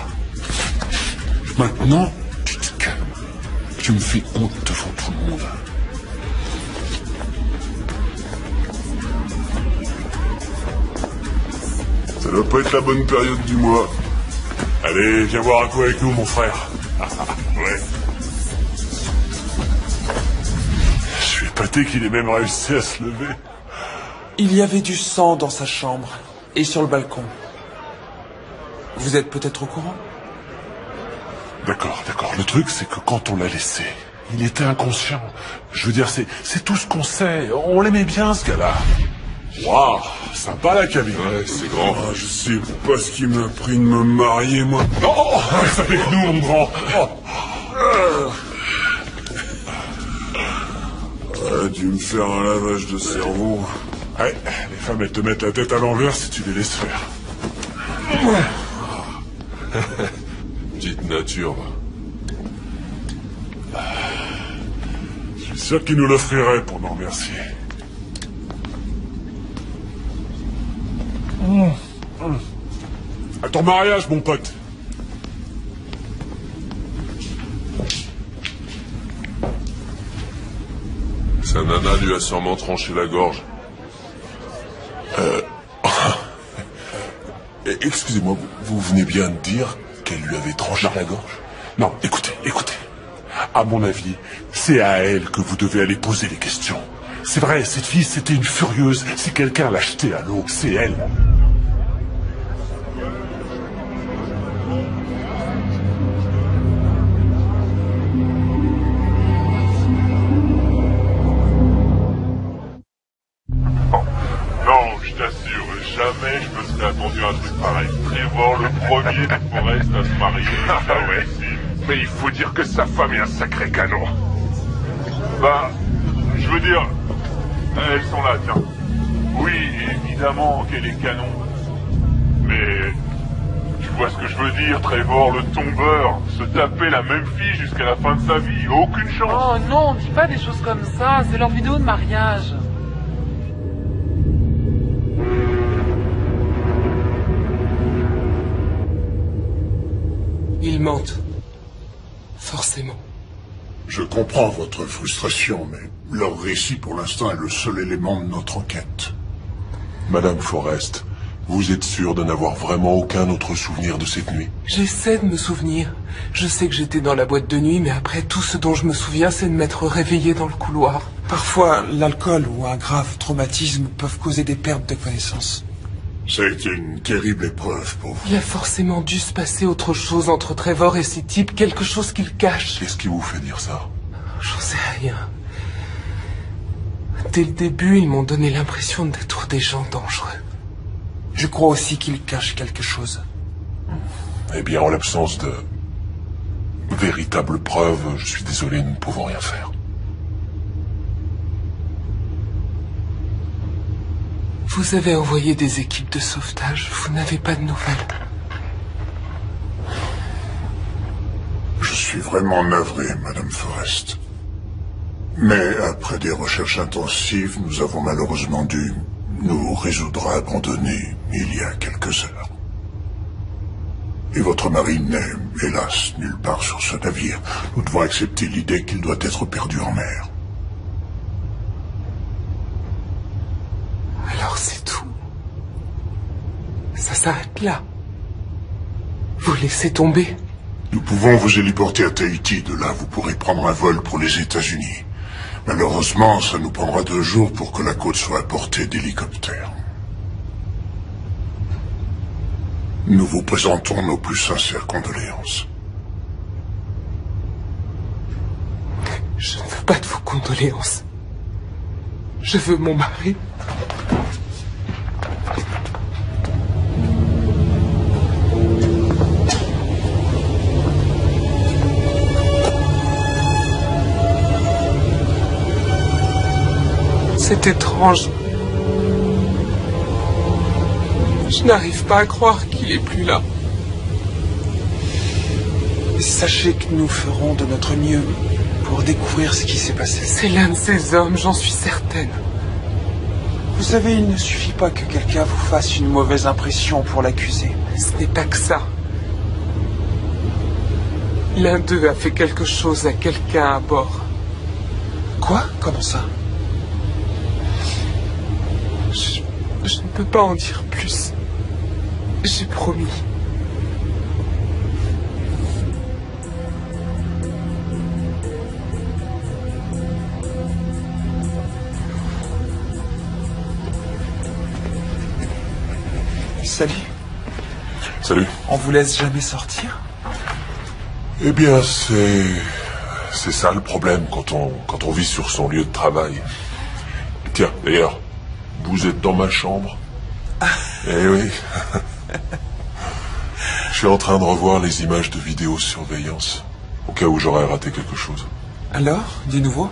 Speaker 1: Maintenant, tu te calmes. Tu me fais honte devant tout le monde.
Speaker 7: Ça doit pas être la bonne période du mois.
Speaker 1: Allez, viens boire un coup avec nous, mon frère. Ouais. Je suis épaté qu'il ait même réussi à se lever.
Speaker 3: Il y avait du sang dans sa chambre et sur le balcon. Vous êtes peut-être au courant?
Speaker 1: D'accord. Le truc, c'est que quand on l'a laissé, il était inconscient. Je veux dire, c'est tout ce qu'on sait. On l'aimait bien, ce gars-là. Waouh, sympa la cabine.
Speaker 7: Ouais, c'est grand. Ah, je sais pas ce qui m'a pris de me marier, moi.
Speaker 1: Oh, reste avec nous, mon grand.
Speaker 7: J'aurais dû me faire un lavage de cerveau.
Speaker 1: Ouais, les femmes, elles te mettent la tête à l'envers si tu les laisses faire.
Speaker 7: Petite nature.
Speaker 1: Je suis sûr qu'ils nous l'offriraient pour nous remercier. À ton mariage, mon pote.
Speaker 7: Sa nana lui a sûrement tranché la gorge. Excusez-moi, vous venez bien de dire qu'elle lui avait tranché la gorge?
Speaker 1: Non, écoutez. À mon avis, c'est à elle que vous devez aller poser les questions. C'est vrai, cette fille, c'était une furieuse. Si quelqu'un l'a jetée à l'eau, c'est elle.
Speaker 8: Non, je t'assure, jamais je me serais attendu à un truc pareil. Trevor, le premier de Forrest à se marier.
Speaker 1: Ah ouais. Mais il faut dire que sa femme est un sacré canon.
Speaker 8: Bah, je veux dire, elles sont là, tiens. Oui, évidemment qu'elle est canon. Mais, tu vois ce que je veux dire, Trevor, le tombeur, se taper la même fille jusqu'à la fin de sa vie, aucune chance.
Speaker 2: Oh non, dis pas des choses comme ça, c'est leur vidéo de mariage.
Speaker 4: mentent. Forcément.
Speaker 5: Je comprends votre frustration, mais leur récit pour l'instant est le seul élément de notre enquête.
Speaker 7: Madame Forrest, vous êtes sûre de n'avoir vraiment aucun autre souvenir de cette nuit?
Speaker 4: J'essaie de me souvenir. Je sais que j'étais dans la boîte de nuit, mais après, tout ce dont je me souviens, c'est de m'être réveillé dans le couloir.
Speaker 3: Parfois, l'alcool ou un grave traumatisme peuvent causer des pertes de connaissance.
Speaker 5: Ça a été une terrible épreuve pour vous.
Speaker 4: Il a forcément dû se passer autre chose entre Trevor et ces types, quelque chose qu'ils cachent.
Speaker 7: Qu'est-ce qui vous fait dire ça?
Speaker 4: J'en sais rien. Dès le début, ils m'ont donné l'impression d'être des gens dangereux.
Speaker 3: Je crois aussi qu'ils cachent quelque chose.
Speaker 7: Eh bien, en l'absence de véritables preuves, je suis désolé, nous ne pouvons rien faire.
Speaker 4: Vous avez envoyé des équipes de sauvetage, vous n'avez pas de nouvelles.
Speaker 5: Je suis vraiment navré, Madame Forrest. Mais après des recherches intensives, nous avons malheureusement dû nous résoudre à abandonner il y a quelques heures. Et votre mari n'est, hélas, nulle part sur ce navire. Nous devons accepter l'idée qu'il doit être perdu en mer.
Speaker 4: Alors c'est tout. Ça s'arrête là. Vous laissez tomber.
Speaker 5: Nous pouvons vous héliporter à Tahiti. De là, vous pourrez prendre un vol pour les États-Unis. Malheureusement, ça nous prendra 2 jours pour que la côte soit à portée d'hélicoptères. Nous vous présentons nos plus sincères condoléances.
Speaker 4: Je ne veux pas de vos condoléances. Je veux mon mari. C'est étrange. Je n'arrive pas à croire qu'il est plus là.
Speaker 3: Sachez que nous ferons de notre mieux pour découvrir ce qui s'est passé.
Speaker 4: C'est l'un de ces hommes, j'en suis certaine.
Speaker 3: Vous savez, il ne suffit pas que quelqu'un vous fasse une mauvaise impression pour l'accuser.
Speaker 4: Ce n'est pas que ça. L'un d'eux a fait quelque chose à quelqu'un à bord.
Speaker 3: Quoi? Comment ça?
Speaker 4: Je ne peux pas en dire plus. J'ai promis.
Speaker 3: Salut.
Speaker 7: Salut.
Speaker 3: On vous laisse jamais sortir?
Speaker 7: Eh bien, c'est ça le problème quand on vit sur son lieu de travail. Tiens, d'ailleurs, vous êtes dans ma chambre. Eh oui. Je suis en train de revoir les images de vidéosurveillance, au cas où j'aurais raté quelque chose.
Speaker 3: Alors, du nouveau?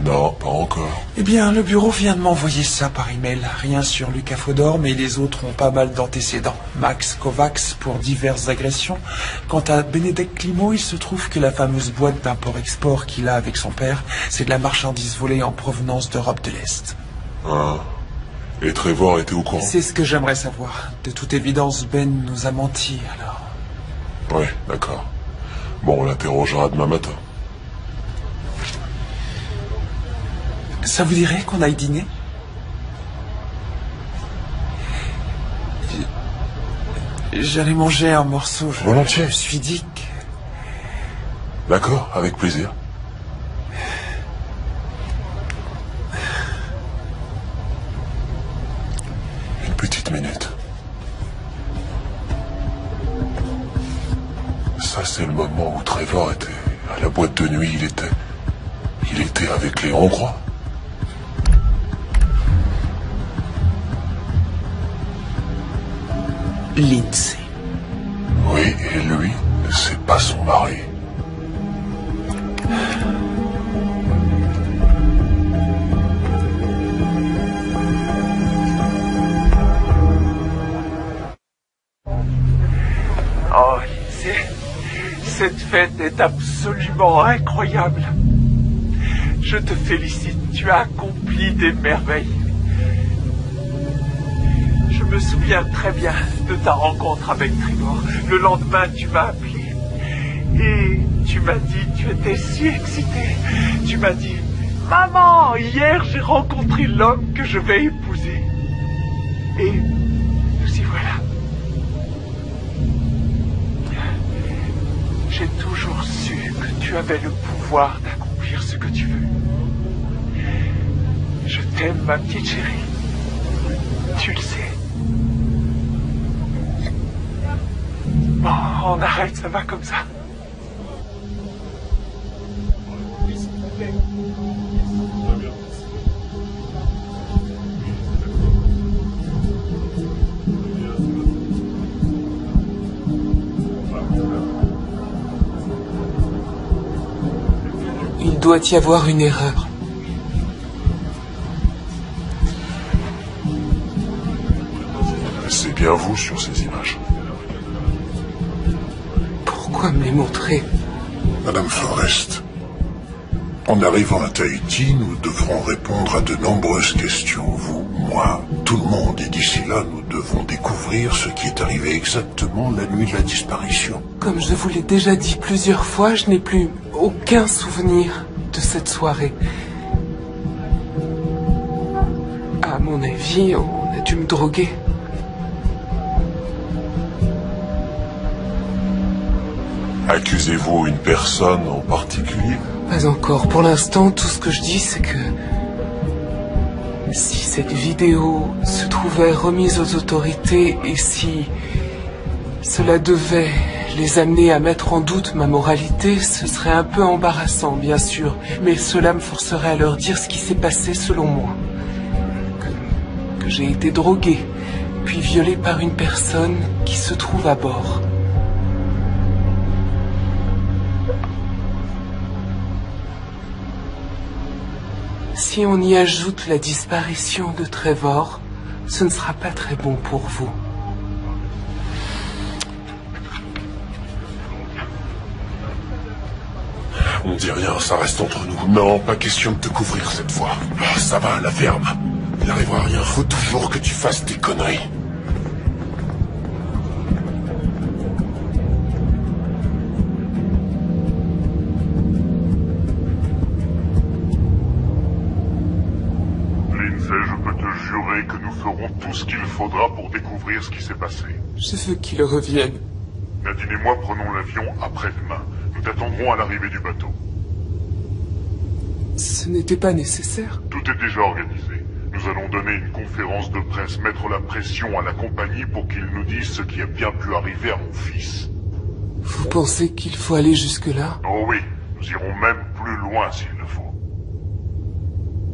Speaker 7: Non, pas encore.
Speaker 3: Eh bien, le bureau vient de m'envoyer ça par email. Rien sur Lucas Fodor, mais les autres ont pas mal d'antécédents. Max Kovacs pour diverses agressions. Quant à Bénédicte Climo, il se trouve que la fameuse boîte d'import-export qu'il a avec son père, c'est de la marchandise volée en provenance d'Europe de l'Est.
Speaker 7: Ah. Et Trevor était au courant?
Speaker 3: C'est ce que j'aimerais savoir. De toute évidence, Ben nous a menti, alors.
Speaker 7: Oui, d'accord. Bon, on l'interrogera demain matin.
Speaker 3: Ça vous dirait qu'on aille dîner? J'allais manger un morceau.
Speaker 7: Volontiers.
Speaker 3: Je me suis dit que...
Speaker 7: D'accord, avec plaisir. Une petite minute. Ça, c'est le moment où Trevor était à la boîte de nuit. Il était avec les Hongrois.
Speaker 3: Lindsay.
Speaker 7: Oui, et lui, c'est pas son mari.
Speaker 6: Oh, Lindsay, cette fête est absolument incroyable. Je te félicite, tu as accompli des merveilles. Je me souviens très bien de ta rencontre avec Trevor. Le lendemain, tu m'as appelé. Et tu m'as dit, tu étais si excitée. Tu m'as dit, maman, hier j'ai rencontré l'homme que je vais épouser. Et nous y voilà. J'ai toujours su que tu avais le pouvoir d'accomplir ce que tu veux. Je t'aime, ma petite chérie. Tu le sais. Bon, on arrête, ça va comme ça.
Speaker 4: Il doit y avoir une erreur.
Speaker 7: C'est bien vous sur ces images.
Speaker 4: Pourquoi me les montrer?
Speaker 5: Madame Forrest, en arrivant à Tahiti, nous devrons répondre à de nombreuses questions. Vous, moi, tout le monde. Et d'ici là, nous devons découvrir ce qui est arrivé exactement la nuit de la disparition.
Speaker 4: Comme je vous l'ai déjà dit plusieurs fois, je n'ai plus aucun souvenir de cette soirée. À mon avis, on a dû me droguer.
Speaker 7: Accusez-vous une personne en particulier?
Speaker 4: Pas encore. Pour l'instant, tout ce que je dis, c'est que si cette vidéo se trouvait remise aux autorités et si cela devait les amener à mettre en doute ma moralité, ce serait un peu embarrassant, bien sûr, mais cela me forcerait à leur dire ce qui s'est passé selon moi. Que j'ai été drogué, puis violé par une personne qui se trouve à bord. Si on y ajoute la disparition de Trevor, ce ne sera pas très bon pour vous.
Speaker 7: On ne dit rien, ça reste entre nous. Non, pas question de te couvrir cette fois. Ah, ça va, la ferme. Il n'arrivera rien. Faut toujours que tu fasses tes conneries.
Speaker 8: Je peux te jurer que nous ferons tout ce qu'il faudra pour découvrir ce qui s'est passé.
Speaker 4: Je veux qu'il revienne.
Speaker 8: Nadine et moi prenons l'avion après-demain. Nous t'attendrons à l'arrivée du bateau.
Speaker 4: Ce n'était pas nécessaire.
Speaker 8: Tout est déjà organisé. Nous allons donner une conférence de presse, mettre la pression à la compagnie pour qu'ils nous disent ce qui a bien pu arriver à mon fils.
Speaker 4: Vous pensez qu'il faut aller jusque-là?
Speaker 8: Oh oui, nous irons même plus loin s'il le faut.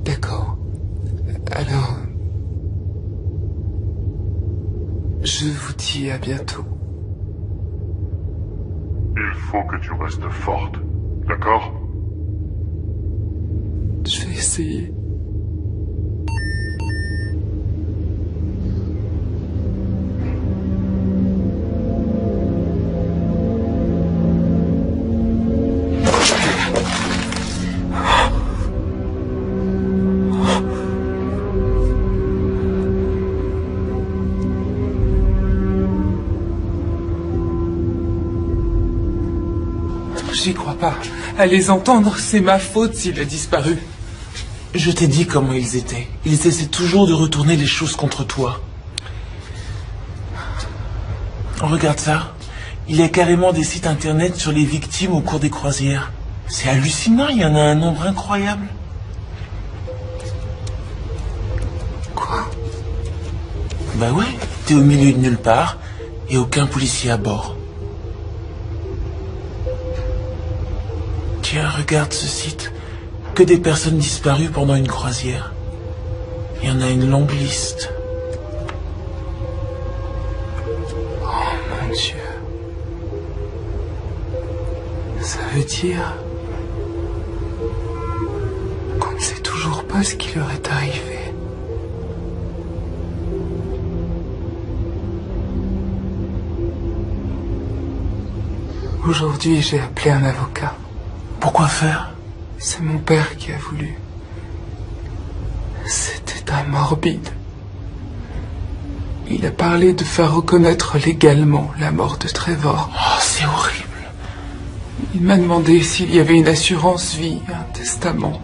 Speaker 4: D'accord. Alors, je vous dis à bientôt.
Speaker 8: Il faut que tu restes forte, d'accord?
Speaker 4: Je vais essayer. J'y crois pas. À les entendre, c'est ma faute s'il a disparu.
Speaker 3: Je t'ai dit comment ils étaient. Ils essaient toujours de retourner les choses contre toi. Regarde ça. Il y a carrément des sites internet sur les victimes au cours des croisières. C'est hallucinant, il y en a un nombre incroyable.
Speaker 4: Quoi?
Speaker 3: Bah ouais, t'es au milieu de nulle part et aucun policier à bord. Tiens, regarde ce site. Que des personnes disparues pendant une croisière. Il y en a une longue liste.
Speaker 4: Oh mon Dieu. Ça veut dire qu'on ne sait toujours pas ce qui leur est arrivé. Aujourd'hui, j'ai appelé un avocat.
Speaker 3: Pourquoi faire?
Speaker 4: C'est mon père qui a voulu. C'était un morbide. Il a parlé de faire reconnaître légalement la mort de Trevor.
Speaker 3: Oh, c'est horrible.
Speaker 4: Il m'a demandé s'il y avait une assurance vie, un testament.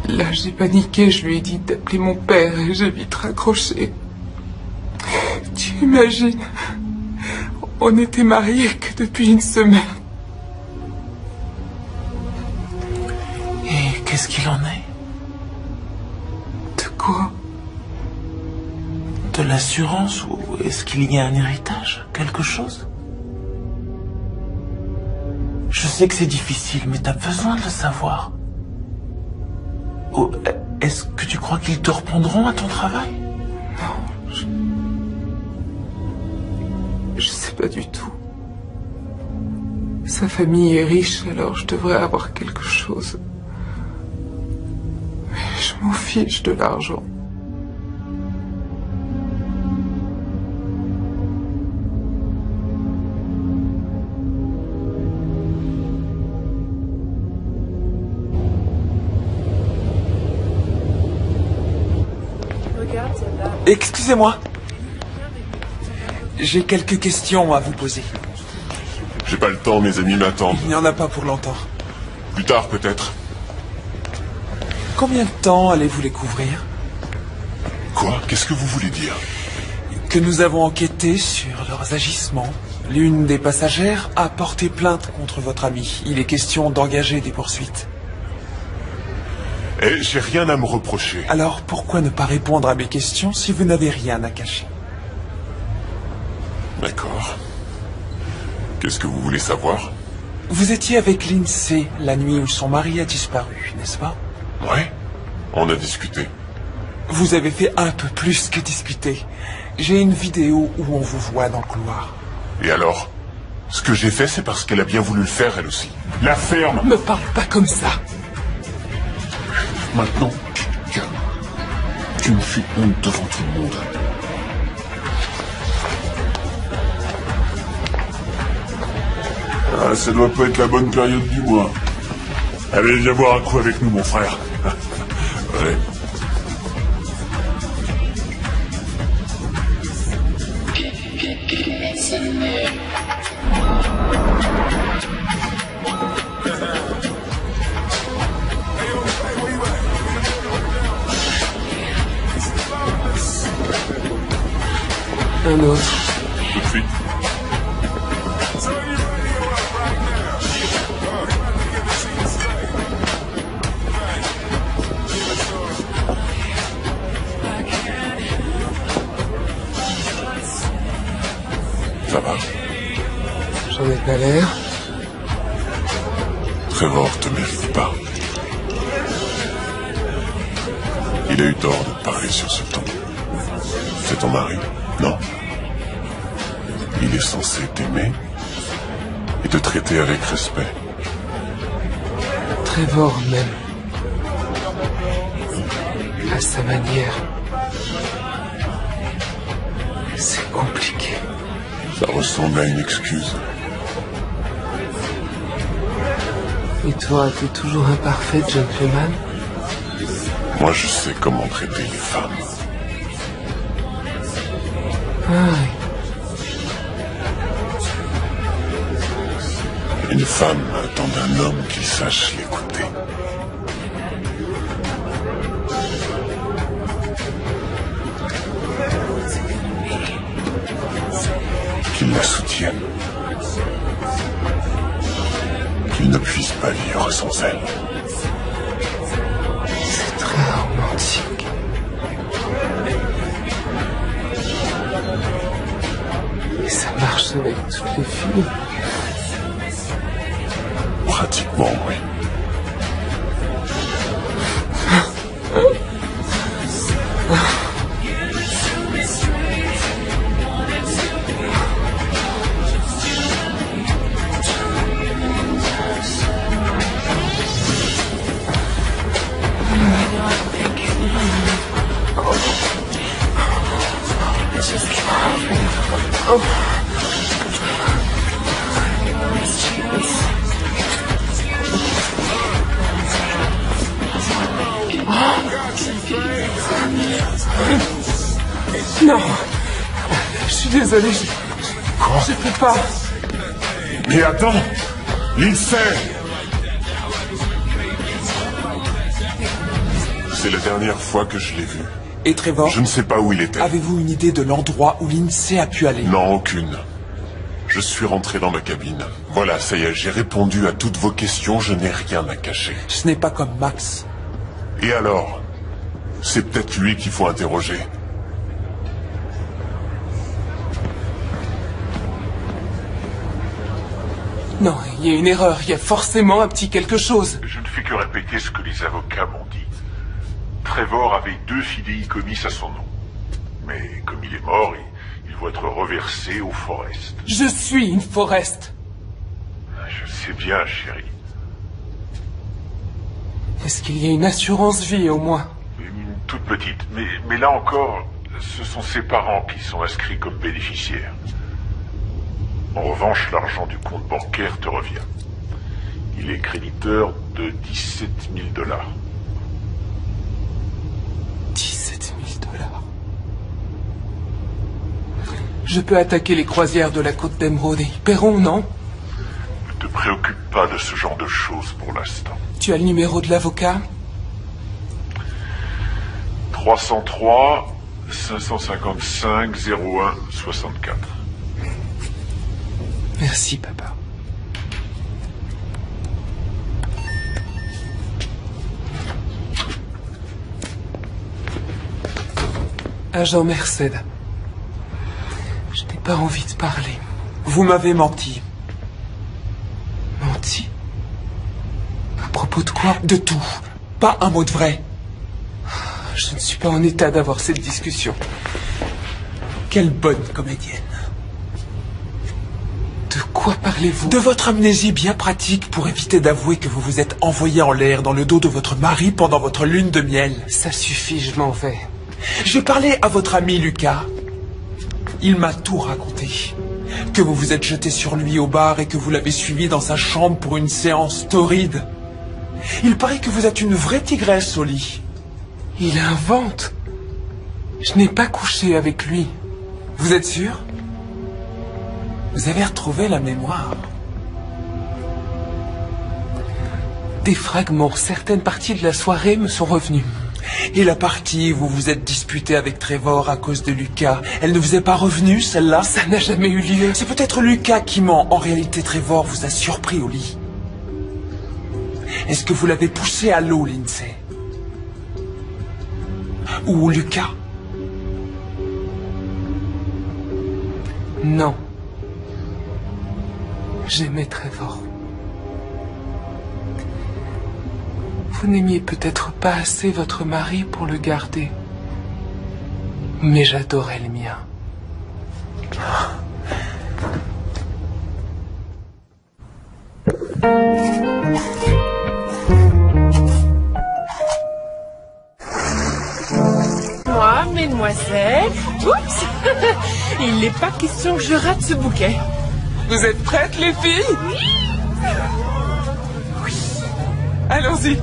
Speaker 4: Là, j'ai paniqué, je lui ai dit d'appeler mon père et j'ai vite raccroché. Tu imagines? On n'était mariés que depuis une semaine.
Speaker 3: Et qu'est-ce qu'il en est?
Speaker 4: De quoi?
Speaker 3: De l'assurance ou est-ce qu'il y a un héritage? Quelque chose? Je sais que c'est difficile, mais t'as besoin de le savoir. Oh, est-ce que tu crois qu'ils te reprendront à ton travail?
Speaker 4: Non, je sais pas du tout. Sa famille est riche, alors je devrais avoir quelque chose. Mais je m'en fiche de l'argent.
Speaker 3: Excusez-moi. J'ai quelques questions à vous poser.
Speaker 7: J'ai pas le temps, mes amis m'attendent.
Speaker 3: Il n'y en a pas pour longtemps.
Speaker 7: Plus tard, peut-être.
Speaker 3: Combien de temps allez-vous les couvrir?
Speaker 7: Quoi? Qu'est-ce que vous voulez dire?
Speaker 3: Que nous avons enquêté sur leurs agissements. L'une des passagères a porté plainte contre votre ami. Il est question d'engager des poursuites.
Speaker 7: Eh, j'ai rien à me reprocher.
Speaker 3: Alors pourquoi ne pas répondre à mes questions si vous n'avez rien à cacher?
Speaker 7: D'accord. Qu'est-ce que vous voulez savoir?
Speaker 3: Vous étiez avec Lindsay la nuit où son mari a disparu, n'est-ce pas?
Speaker 7: Ouais. On a discuté.
Speaker 3: Vous avez fait un peu plus que discuter. J'ai une vidéo où on vous voit dans le couloir.
Speaker 7: Et alors? Ce que j'ai fait, c'est parce qu'elle a bien voulu le faire, elle aussi. La ferme!
Speaker 4: Me parle pas comme ça.
Speaker 1: Maintenant, calme. Tu me fais honte devant tout le monde. Ah, ça doit pas être la bonne période du mois. Allez, viens boire un coup avec nous, mon frère. Ouais.
Speaker 4: Un autre.
Speaker 7: Tout de suite. Ça va?
Speaker 4: J'en ai pas l'air.
Speaker 7: Trevor te mérite pas. Il a eu tort de te parler sur ce ton. C'est ton mari? Non. Il est censé t'aimer et te traiter avec respect.
Speaker 4: Trevor m'aime. À sa manière. C'est compliqué.
Speaker 7: Ça ressemble à une excuse.
Speaker 4: Et toi, t'es toujours imparfait, gentleman?
Speaker 7: Moi, je sais comment traiter les femmes.
Speaker 4: Ah,
Speaker 7: Une femme attend d'un homme qui sache l'écouter. Qu'il la soutienne. Qu'il ne puisse pas vivre sans elle.
Speaker 4: c'est très romantique. Et ça marche avec toutes les filles.
Speaker 7: Pratiquement, oui.
Speaker 4: Non. Je suis désolé, je peux pas.
Speaker 7: Mais attends, Lindsay! C'est la dernière fois que je l'ai vu.
Speaker 3: Et Trevor?
Speaker 7: Je ne sais pas où il était.
Speaker 3: Avez-vous une idée de l'endroit où Lindsay a pu aller?
Speaker 7: Non, aucune. Je suis rentré dans ma cabine. Voilà, ça y est, j'ai répondu à toutes vos questions, je n'ai rien à cacher.
Speaker 3: Ce n'est pas comme Max.
Speaker 7: Et alors? C'est peut-être lui qu'il faut interroger.
Speaker 4: Non, il y a une erreur, il y a forcément un petit quelque chose.
Speaker 8: Je ne fais que répéter ce que les avocats m'ont dit. Trevor avait 2 fidéicommis à son nom. Mais comme il est mort, il doit être reversé au Forest.
Speaker 4: Je suis une Forest.
Speaker 8: Je sais bien, chérie.
Speaker 4: Est-ce qu'il y a une assurance vie au moins?
Speaker 8: Une toute petite. Mais là encore, ce sont ses parents qui sont inscrits comme bénéficiaires. En revanche, l'argent du compte bancaire te revient. Il est créditeur de 17 000 $.
Speaker 4: 17 000 $. Je peux attaquer les croisières de la côte d'Emeraude. Ils paieront, non?
Speaker 8: Ne te préoccupe pas de ce genre de choses pour l'instant.
Speaker 4: Tu as le numéro de l'avocat?
Speaker 8: 303 555 01 64.
Speaker 4: Merci, papa. Agent Merced. Je n'ai pas envie de parler.
Speaker 3: Vous m'avez menti.
Speaker 4: Menti? À propos de quoi?
Speaker 3: De tout. Pas un mot de vrai.
Speaker 4: Je ne suis pas en état d'avoir cette discussion.
Speaker 3: Quelle bonne comédienne.
Speaker 4: De quoi parlez-vous?
Speaker 3: De votre amnésie bien pratique pour éviter d'avouer que vous vous êtes envoyé en l'air dans le dos de votre mari pendant votre lune de miel.
Speaker 4: Ça suffit, je m'en vais.
Speaker 3: J'ai parlé à votre ami Lucas. Il m'a tout raconté. Que vous vous êtes jeté sur lui au bar et que vous l'avez suivi dans sa chambre pour une séance torride. Il paraît que vous êtes une vraie tigresse au lit.
Speaker 4: Il invente. Je n'ai pas couché avec lui.
Speaker 3: Vous êtes sûr? Vous avez retrouvé la mémoire.
Speaker 4: Des fragments, certaines parties de la soirée me sont revenues.
Speaker 3: Et la partie où vous vous êtes disputé avec Trevor à cause de Lucas, elle ne vous est pas revenue, celle-là?
Speaker 4: Ça n'a jamais eu lieu.
Speaker 3: C'est peut-être Lucas qui ment. En réalité, Trevor vous a surpris au lit. Est-ce que vous l'avez poussé à l'eau, Lindsay? Ou Lucas?
Speaker 4: Non. J'aimais Trevor. Vous n'aimiez peut-être pas assez votre mari pour le garder. Mais j'adorais le mien.
Speaker 2: Moi, mesdemoiselles, oups, il n'est pas question que je rate ce bouquet.
Speaker 4: Vous êtes prêtes, les filles? Oui. Allons-y.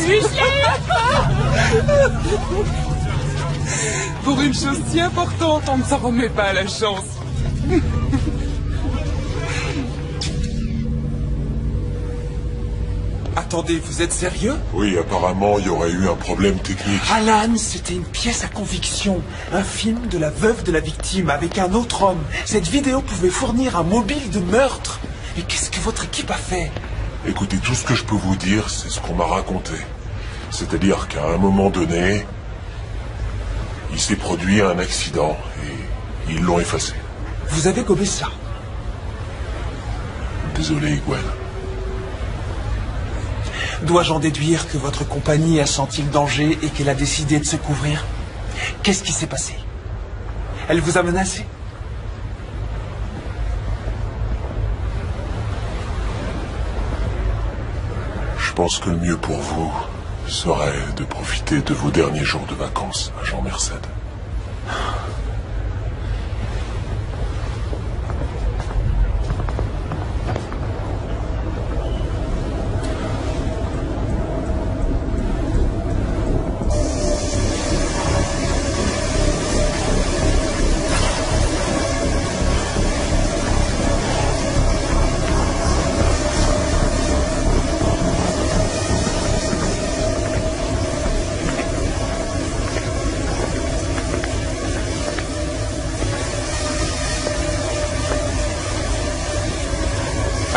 Speaker 2: Je l'ai eu.
Speaker 4: Pour une chose si importante, on ne s'en remet pas à la chance.
Speaker 3: Attendez, vous êtes sérieux?
Speaker 7: Oui, apparemment, il y aurait eu un problème technique.
Speaker 3: Alan, c'était une pièce à conviction. Un film de la veuve de la victime avec un autre homme. Cette vidéo pouvait fournir un mobile de meurtre. Et qu'est-ce que votre équipe a fait?
Speaker 7: Écoutez, tout ce que je peux vous dire, c'est ce qu'on m'a raconté. C'est-à-dire qu'à un moment donné, il s'est produit un accident et ils l'ont effacé.
Speaker 3: Vous avez gobé ça?
Speaker 7: Désolé, Gwen.
Speaker 3: Dois-je en déduire que votre compagnie a senti le danger et qu'elle a décidé de se couvrir? Qu'est-ce qui s'est passé? Elle vous a menacé?
Speaker 7: Je pense que le mieux pour vous serait de profiter de vos derniers jours de vacances, agent Merced.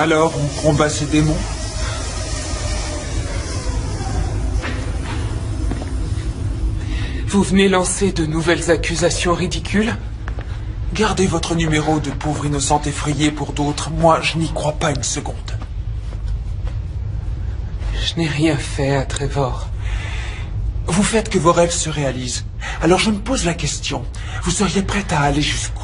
Speaker 3: Alors, on combat ces démons?
Speaker 4: Vous venez lancer de nouvelles accusations ridicules?
Speaker 3: Gardez votre numéro de pauvre innocent effrayé pour d'autres. Moi, je n'y crois pas une seconde.
Speaker 4: Je n'ai rien fait à Trevor.
Speaker 3: Vous faites que vos rêves se réalisent. Alors je me pose la question. Vous seriez prête à aller jusqu'où?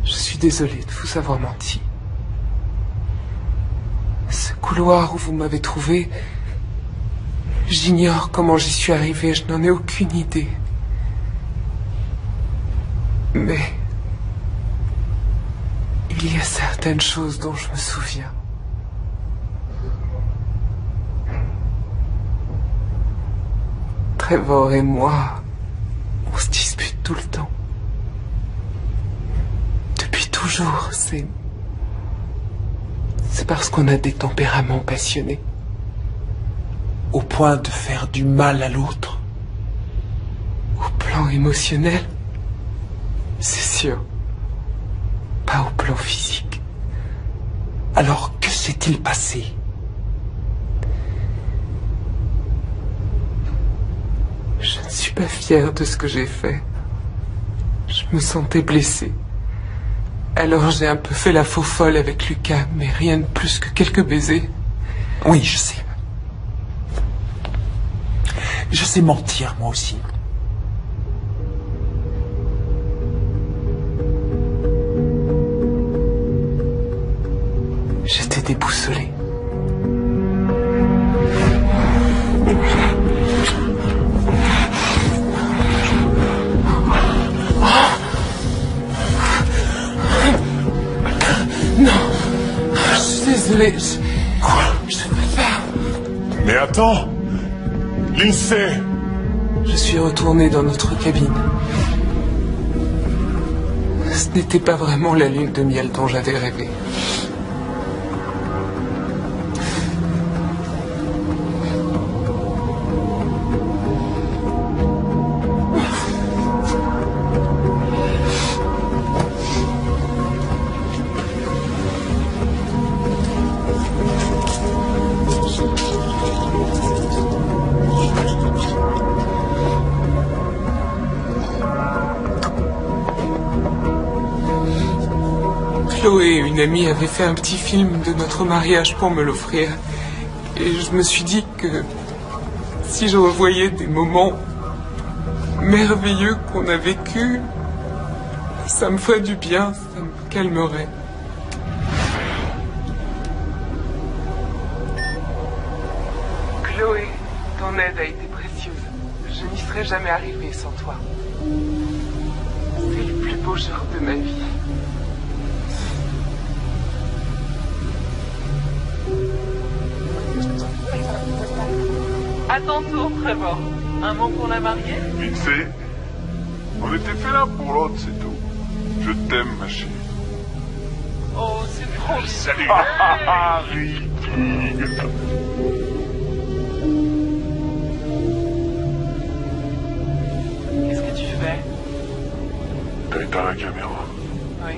Speaker 4: Je suis désolé de vous avoir menti. Ce couloir où vous m'avez trouvé, j'ignore comment j'y suis arrivé, je n'en ai aucune idée. Mais il y a certaines choses dont je me souviens. Trevor et moi, on se dispute tout le temps. Depuis toujours, c'est parce qu'on a des tempéraments passionnés.
Speaker 3: Au point de faire du mal à l'autre?
Speaker 4: Au plan émotionnel, c'est sûr. Pas au plan physique.
Speaker 3: Alors, que s'est-il passé?
Speaker 4: Je ne suis pas fier de ce que j'ai fait. Je me sentais blessé. Alors j'ai un peu fait la faux folle avec Lucas, mais rien de plus que quelques baisers.
Speaker 3: Oui, je sais. Je sais mentir, moi aussi.
Speaker 4: J'étais déboussolé. Non, je suis désolé.
Speaker 3: Quoi?
Speaker 4: Je ne peux pas.
Speaker 7: Mais attends! Lindsay!
Speaker 4: Je suis retourné dans notre cabine. Ce n'était pas vraiment la lune de miel dont j'avais rêvé. Chloé, une amie, avait fait un petit film de notre mariage pour me l'offrir. Et je me suis dit que si je revoyais des moments merveilleux qu'on a vécus, ça me ferait du bien, ça me calmerait. Chloé, ton aide a été précieuse. Je n'y serais jamais arrivée sans toi. C'est le plus beau jour de ma vie.
Speaker 2: À ton tour, Trevor. Un mot pour la mariée?
Speaker 8: Lindsay, on était fait l'un pour l'autre, c'est tout. Je t'aime, ma chérie.
Speaker 2: Oh, c'est trop bien.
Speaker 8: Salut. Ridicule.
Speaker 2: Qu'est-ce que tu fais?
Speaker 8: T'as éteint la caméra.
Speaker 2: Oui.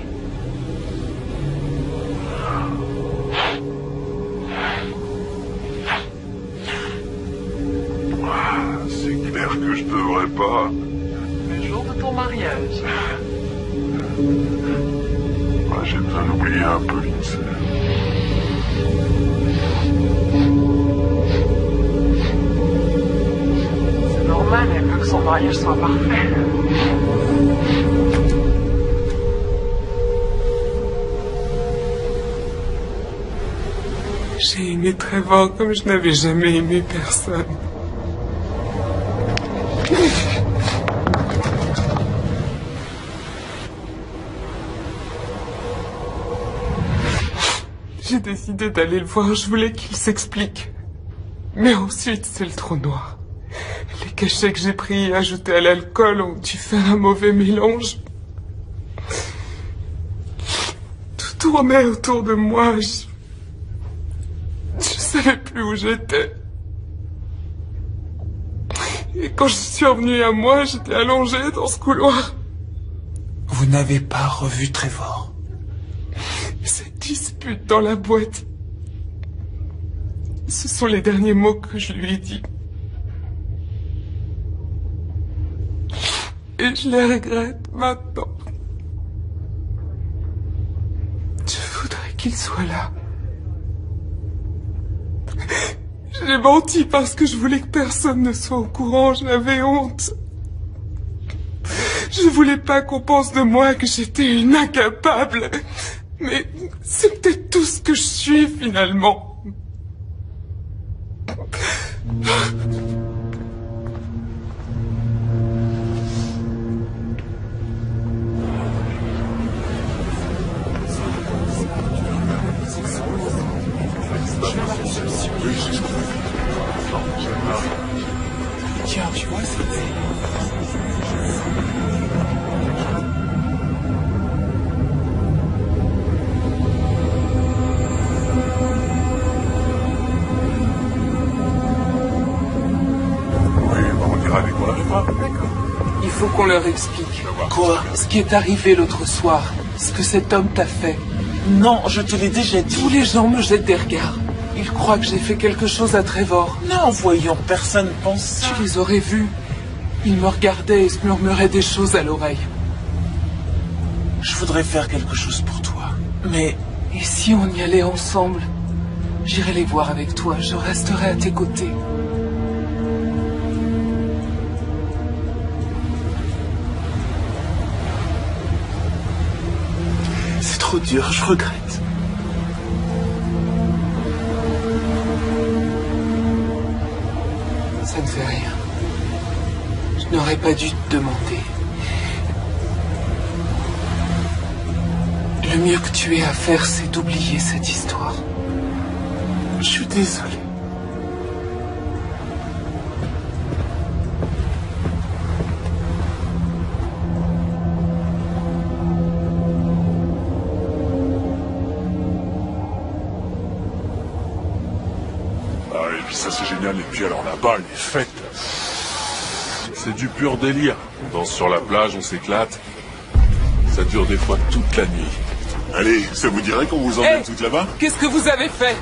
Speaker 8: C'est clair que je devrais pas.
Speaker 2: Le jour de ton mariage.
Speaker 8: J'ai besoin d'oublier un peu, Lindsay.
Speaker 2: C'est normal, elle veut que son mariage soit parfait.
Speaker 4: J'ai aimé Trevor comme je n'avais jamais aimé personne. J'ai décidé d'aller le voir, je voulais qu'il s'explique. Mais ensuite, c'est le trou noir. Les cachets que j'ai pris ajoutés à l'alcool ont dû faire un mauvais mélange. Tout tournait autour de moi. Je savais plus où j'étais. Et quand je suis revenu à moi, j'étais allongé dans ce couloir.
Speaker 3: Vous n'avez pas revu Trevor?
Speaker 4: Cette dispute dans la boîte. Ce sont les derniers mots que je lui ai dit. Et je les regrette maintenant. Je voudrais qu'il soit là. J'ai menti parce que je voulais que personne ne soit au courant, j'avais honte. Je voulais pas qu'on pense de moi que j'étais une incapable. Mais c'est peut-être tout ce que je suis finalement.
Speaker 3: Tiens, tu vois,
Speaker 4: Il faut qu'on leur explique.
Speaker 3: Quoi?
Speaker 4: Ce qui est arrivé l'autre soir. Ce que cet homme t'a fait.
Speaker 3: Non, je te l'ai déjà dit.
Speaker 4: Tous les gens me jettent des regards. Ils croient que j'ai fait quelque chose à Trevor.
Speaker 3: Non, voyons, personne pense ça.
Speaker 4: Tu les aurais vus. Ils me regardaient et se murmuraient des choses à l'oreille.
Speaker 3: Je voudrais faire quelque chose pour toi. Mais
Speaker 4: Et si on y allait ensemble? J'irai les voir avec toi. Je resterai à tes côtés.
Speaker 3: c'est trop dur, je regrette.
Speaker 4: Ça ne fait rien. Je n'aurais pas dû te demander. Le mieux que tu aies à faire, c'est d'oublier cette histoire.
Speaker 3: Je suis désolé.
Speaker 1: Ah, et puis ça c'est génial. Et puis alors là-bas, les fêtes.
Speaker 7: C'est du pur délire. On danse sur la plage, on s'éclate. Ça dure des fois toute la nuit.
Speaker 1: Allez, ça vous dirait qu'on vous emmène
Speaker 4: Hey,
Speaker 1: toutes là-bas?
Speaker 4: qu'est-ce que vous avez fait?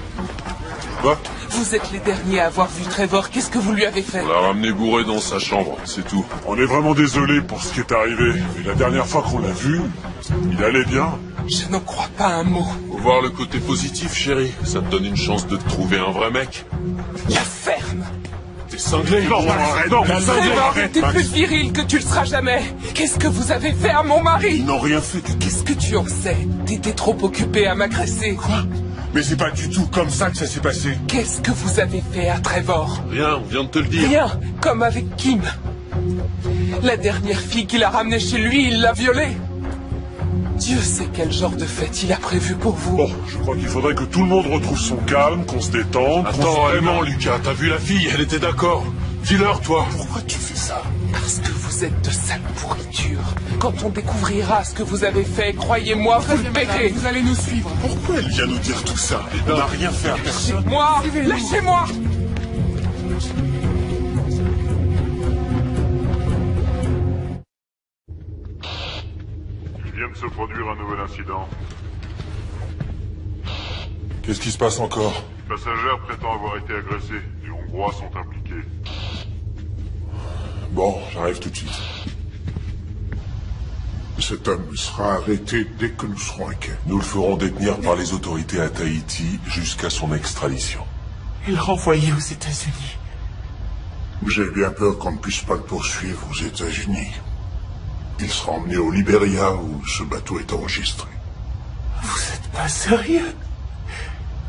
Speaker 7: Quoi?
Speaker 4: Vous êtes les derniers à avoir vu Trevor. Qu'est-ce que vous lui avez fait?
Speaker 7: On l'a ramené bourré dans sa chambre, c'est tout.
Speaker 1: On est vraiment désolé pour ce qui est arrivé. Mais la dernière fois qu'on l'a vu, il allait bien.
Speaker 4: Je n'en crois pas un mot.
Speaker 7: Faut voir le côté positif, chérie. Ça te donne une chance de te trouver un vrai mec.
Speaker 4: La ferme!
Speaker 7: T'es cinglé.
Speaker 1: Non, arrête, non,
Speaker 4: Trevor, t'es
Speaker 1: Max.
Speaker 4: plus viril que tu le seras jamais. Qu'est-ce que vous avez fait à mon mari?
Speaker 1: Ils n'ont rien fait du tout.
Speaker 4: Qu'est-ce que tu en sais? T'étais trop occupé à m'agresser.
Speaker 1: Quoi? Mais c'est pas du tout comme ça que ça s'est passé.
Speaker 4: Qu'est-ce que vous avez fait à Trevor?
Speaker 7: Rien, on vient de te le dire.
Speaker 4: Rien, comme avec Kim. La dernière fille qu'il a ramenée chez lui, il l'a violée. Dieu sait quel genre de fête il a prévu pour vous.
Speaker 1: Bon, je crois qu'il faudrait que tout le monde retrouve son calme, qu'on se détende.
Speaker 7: Attends, vraiment, Lucas, t'as vu la fille? Elle était d'accord. Dis-leur, toi.
Speaker 1: Pourquoi tu fais ça?
Speaker 4: Parce que vous êtes de sales pourritures. Quand on découvrira ce que vous avez fait, croyez-moi, vous le paierez. Vous allez nous suivre.
Speaker 1: Pourquoi elle vient nous dire tout ça? On n'a rien fait à personne.
Speaker 4: Moi, lâchez-moi.
Speaker 8: Il vient de se produire un nouvel incident.
Speaker 7: Qu'est-ce qui se passe encore?
Speaker 8: Une passagère prétend avoir été agressée. Les Hongrois sont impliqués.
Speaker 7: Bon, j'arrive tout de suite.
Speaker 5: Cet homme sera arrêté dès que nous serons inquiets.
Speaker 7: Nous le ferons détenir par les autorités à Tahiti jusqu'à son extradition.
Speaker 3: Et le renvoyer aux États-Unis.
Speaker 5: J'ai bien peur qu'on ne puisse pas le poursuivre aux États-Unis. Il sera emmené au Libéria où ce bateau est enregistré.
Speaker 3: Vous êtes pas sérieux?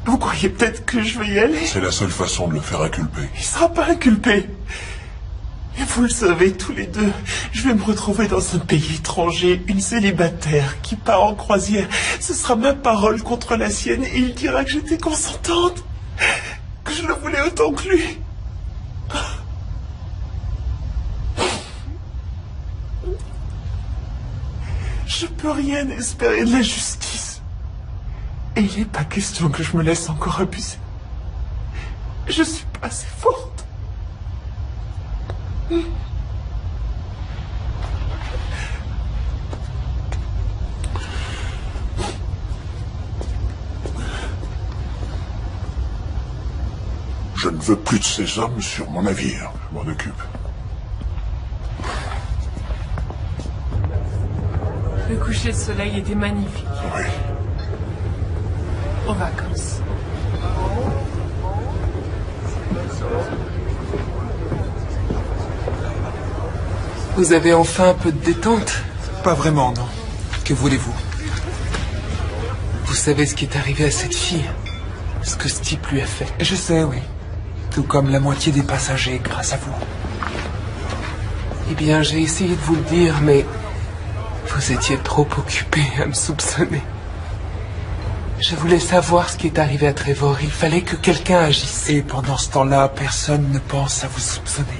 Speaker 3: Vous croyez peut-être que je vais y aller?
Speaker 7: C'est la seule façon de le faire inculper.
Speaker 3: Il sera pas inculpé. Et vous le savez tous les deux, je vais me retrouver dans un pays étranger, une célibataire qui part en croisière. Ce sera ma parole contre la sienne et il dira que j'étais consentante, que je le voulais autant que lui. Je peux rien espérer de la justice. Et il n'est pas question que je me laisse encore abuser. Je suis pas assez forte.
Speaker 5: Je ne veux plus de ces hommes sur mon navire. Je m'en occupe.
Speaker 2: Le coucher de soleil était magnifique.
Speaker 5: Oui.
Speaker 2: En vacances.
Speaker 4: Vous avez enfin un peu de détente?
Speaker 3: Pas vraiment, non. Que voulez-vous?
Speaker 4: Vous savez ce qui est arrivé à cette fille? Ce que ce type lui a fait?
Speaker 3: Je sais, oui. Tout comme la moitié des passagers, grâce à vous.
Speaker 4: Eh bien, j'ai essayé de vous le dire, mais vous étiez trop occupé à me soupçonner. Je voulais savoir ce qui est arrivé à Trevor. Il fallait que quelqu'un agisse.
Speaker 3: Et pendant ce temps-là, personne ne pense à vous soupçonner.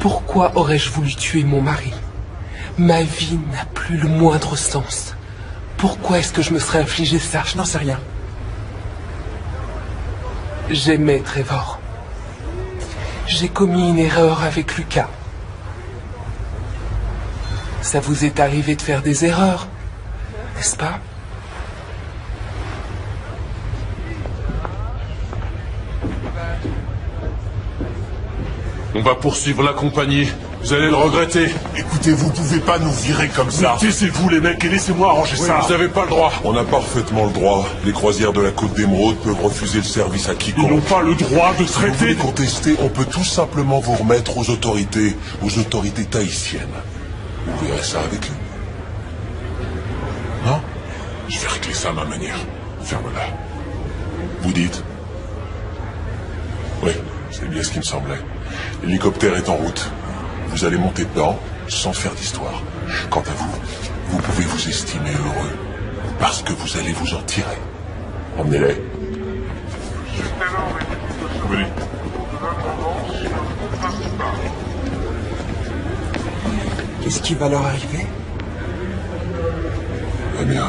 Speaker 4: Pourquoi aurais-je voulu tuer mon mari? Ma vie n'a plus le moindre sens. Pourquoi est-ce que je me serais infligé ça?
Speaker 3: Je n'en sais rien.
Speaker 4: J'aimais Trevor. J'ai commis une erreur avec Lucas. Ça vous est arrivé de faire des erreurs, n'est-ce pas?
Speaker 7: On va poursuivre la compagnie. Vous allez le regretter.
Speaker 1: Écoutez, vous pouvez pas nous virer comme ça. Taisez-vous les mecs et laissez-moi arranger ça.
Speaker 7: Vous n'avez pas le droit. On a parfaitement le droit. Les croisières de la Côte d'Émeraude peuvent refuser le service à quiconque.
Speaker 1: Ils n'ont pas le droit de
Speaker 7: Si vous voulez
Speaker 1: traiter.
Speaker 7: contester, on peut tout simplement vous remettre aux autorités tahitiennes. Vous verrez ça avec eux. Non?
Speaker 1: Je vais régler ça à ma manière. Ferme-la.
Speaker 7: Vous dites? Oui, c'est bien ce qui me semblait. L'hélicoptère est en route. Vous allez monter dedans sans faire d'histoire. Quant à vous, vous pouvez vous estimer heureux parce que vous allez vous en tirer. Emmenez-les.
Speaker 1: Venez.
Speaker 3: Qu'est-ce qui va leur arriver?
Speaker 7: Eh bien...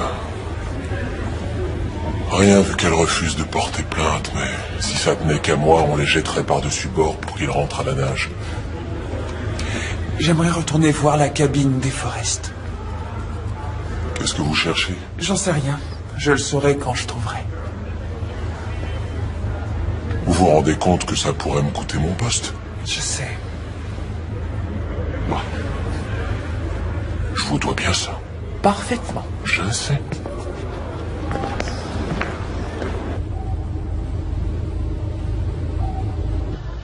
Speaker 7: rien vu qu'elle refuse de porter plainte, mais si ça tenait qu'à moi, on les jetterait par-dessus bord pour qu'ils rentrent à la nage.
Speaker 3: J'aimerais retourner voir la cabine des Forest.
Speaker 7: Qu'est-ce que vous cherchez?
Speaker 3: J'en sais rien. Je le saurai quand je trouverai.
Speaker 7: Vous vous rendez compte que ça pourrait me coûter mon poste?
Speaker 3: Je sais.
Speaker 7: Moi. Je vous dois bien ça.
Speaker 3: Parfaitement.
Speaker 7: Je sais.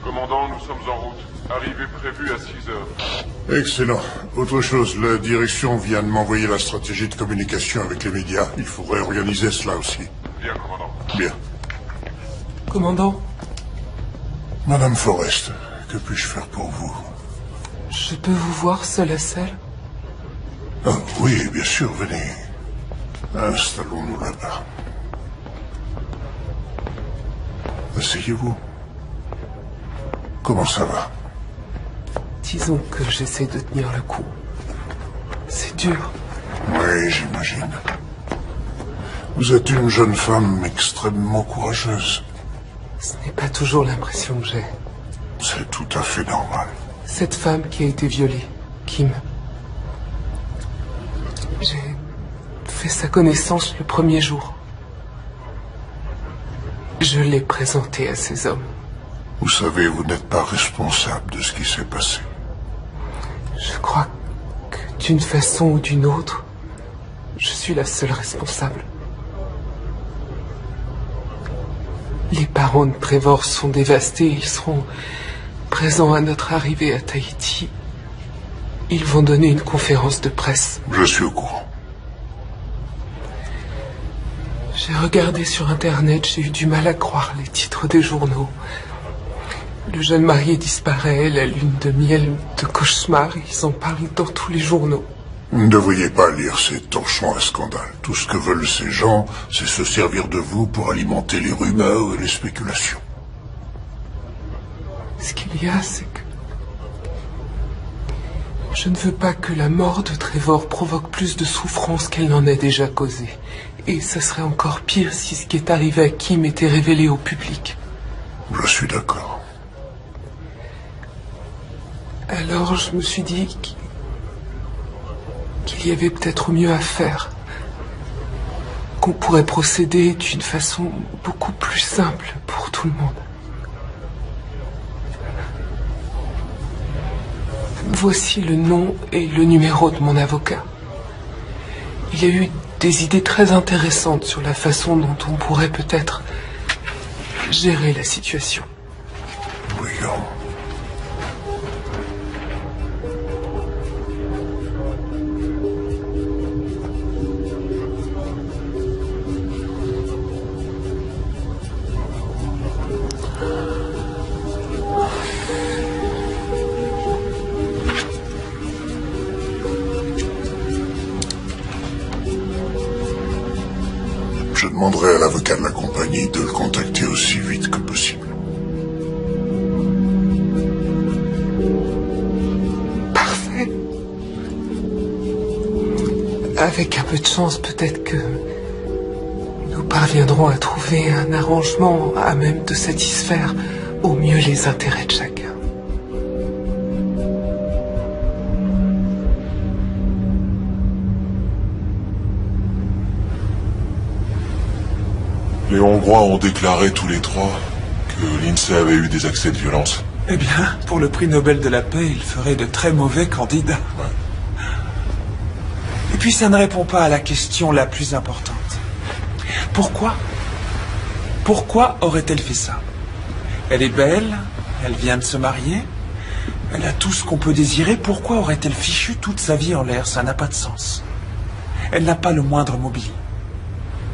Speaker 8: Commandant, nous sommes en route. Arrivée prévue à 6 heures.
Speaker 5: Excellent. Autre chose, la direction vient de m'envoyer la stratégie de communication avec les médias. Il faudrait organiser cela aussi.
Speaker 8: Bien, commandant.
Speaker 5: Bien.
Speaker 4: Commandant,
Speaker 5: Madame Forrest, que puis-je faire pour vous?
Speaker 4: je peux vous voir seul à seul?
Speaker 5: Ah, oui, bien sûr, venez. Installons-nous là-bas. Asseyez-vous. Comment ça va?
Speaker 4: Disons que j'essaie de tenir le coup. C'est dur.
Speaker 5: Oui, j'imagine. Vous êtes une jeune femme extrêmement courageuse.
Speaker 4: Ce n'est pas toujours l'impression que j'ai.
Speaker 5: C'est tout à fait normal.
Speaker 4: Cette femme qui a été violée, Kim. J'ai fait sa connaissance le premier jour. Je l'ai présentée à ces hommes.
Speaker 5: Vous savez, vous n'êtes pas responsable de ce qui s'est passé.
Speaker 4: Je crois que d'une façon ou d'une autre, je suis la seule responsable. Les parents de Trevor sont dévastés. Ils seront présents à notre arrivée à Tahiti. Ils vont donner une conférence de presse.
Speaker 5: Je suis au courant.
Speaker 4: J'ai regardé sur Internet, j'ai eu du mal à croire les titres des journaux. Le jeune marié disparaît, la lune de miel de cauchemar, ils en parlent dans tous les journaux.
Speaker 5: Vous ne devriez pas lire ces torchons à scandale. Tout ce que veulent ces gens, c'est se servir de vous pour alimenter les rumeurs et les spéculations.
Speaker 4: Ce qu'il y a, c'est que... je ne veux pas que la mort de Trevor provoque plus de souffrance qu'elle n'en a déjà causé. Et ça serait encore pire si ce qui est arrivé à Kim était révélé au public.
Speaker 5: Je suis d'accord.
Speaker 4: Alors je me suis dit qu'il y avait peut-être mieux à faire. qu'on pourrait procéder d'une façon beaucoup plus simple pour tout le monde. Voici le nom et le numéro de mon avocat. Il a eu des idées très intéressantes sur la façon dont on pourrait peut-être gérer la situation.
Speaker 5: Brillant. Je demanderai à l'avocat de la compagnie de le contacter aussi vite que possible.
Speaker 4: Parfait. Avec un peu de chance, peut-être que nous parviendrons à trouver un arrangement à même de satisfaire au mieux les intérêts de chacun.
Speaker 7: Les Hongrois ont déclaré tous les trois que l'INSEE avait eu des accès de violence.
Speaker 3: Eh bien, pour le prix Nobel de la paix, il ferait de très mauvais candidats.
Speaker 7: Ouais.
Speaker 3: Et puis ça ne répond pas à la question la plus importante. Pourquoi aurait-elle fait ça? Elle est belle, elle vient de se marier, elle a tout ce qu'on peut désirer. Pourquoi aurait-elle fichu toute sa vie en l'air? Ça n'a pas de sens. Elle n'a pas le moindre mobile.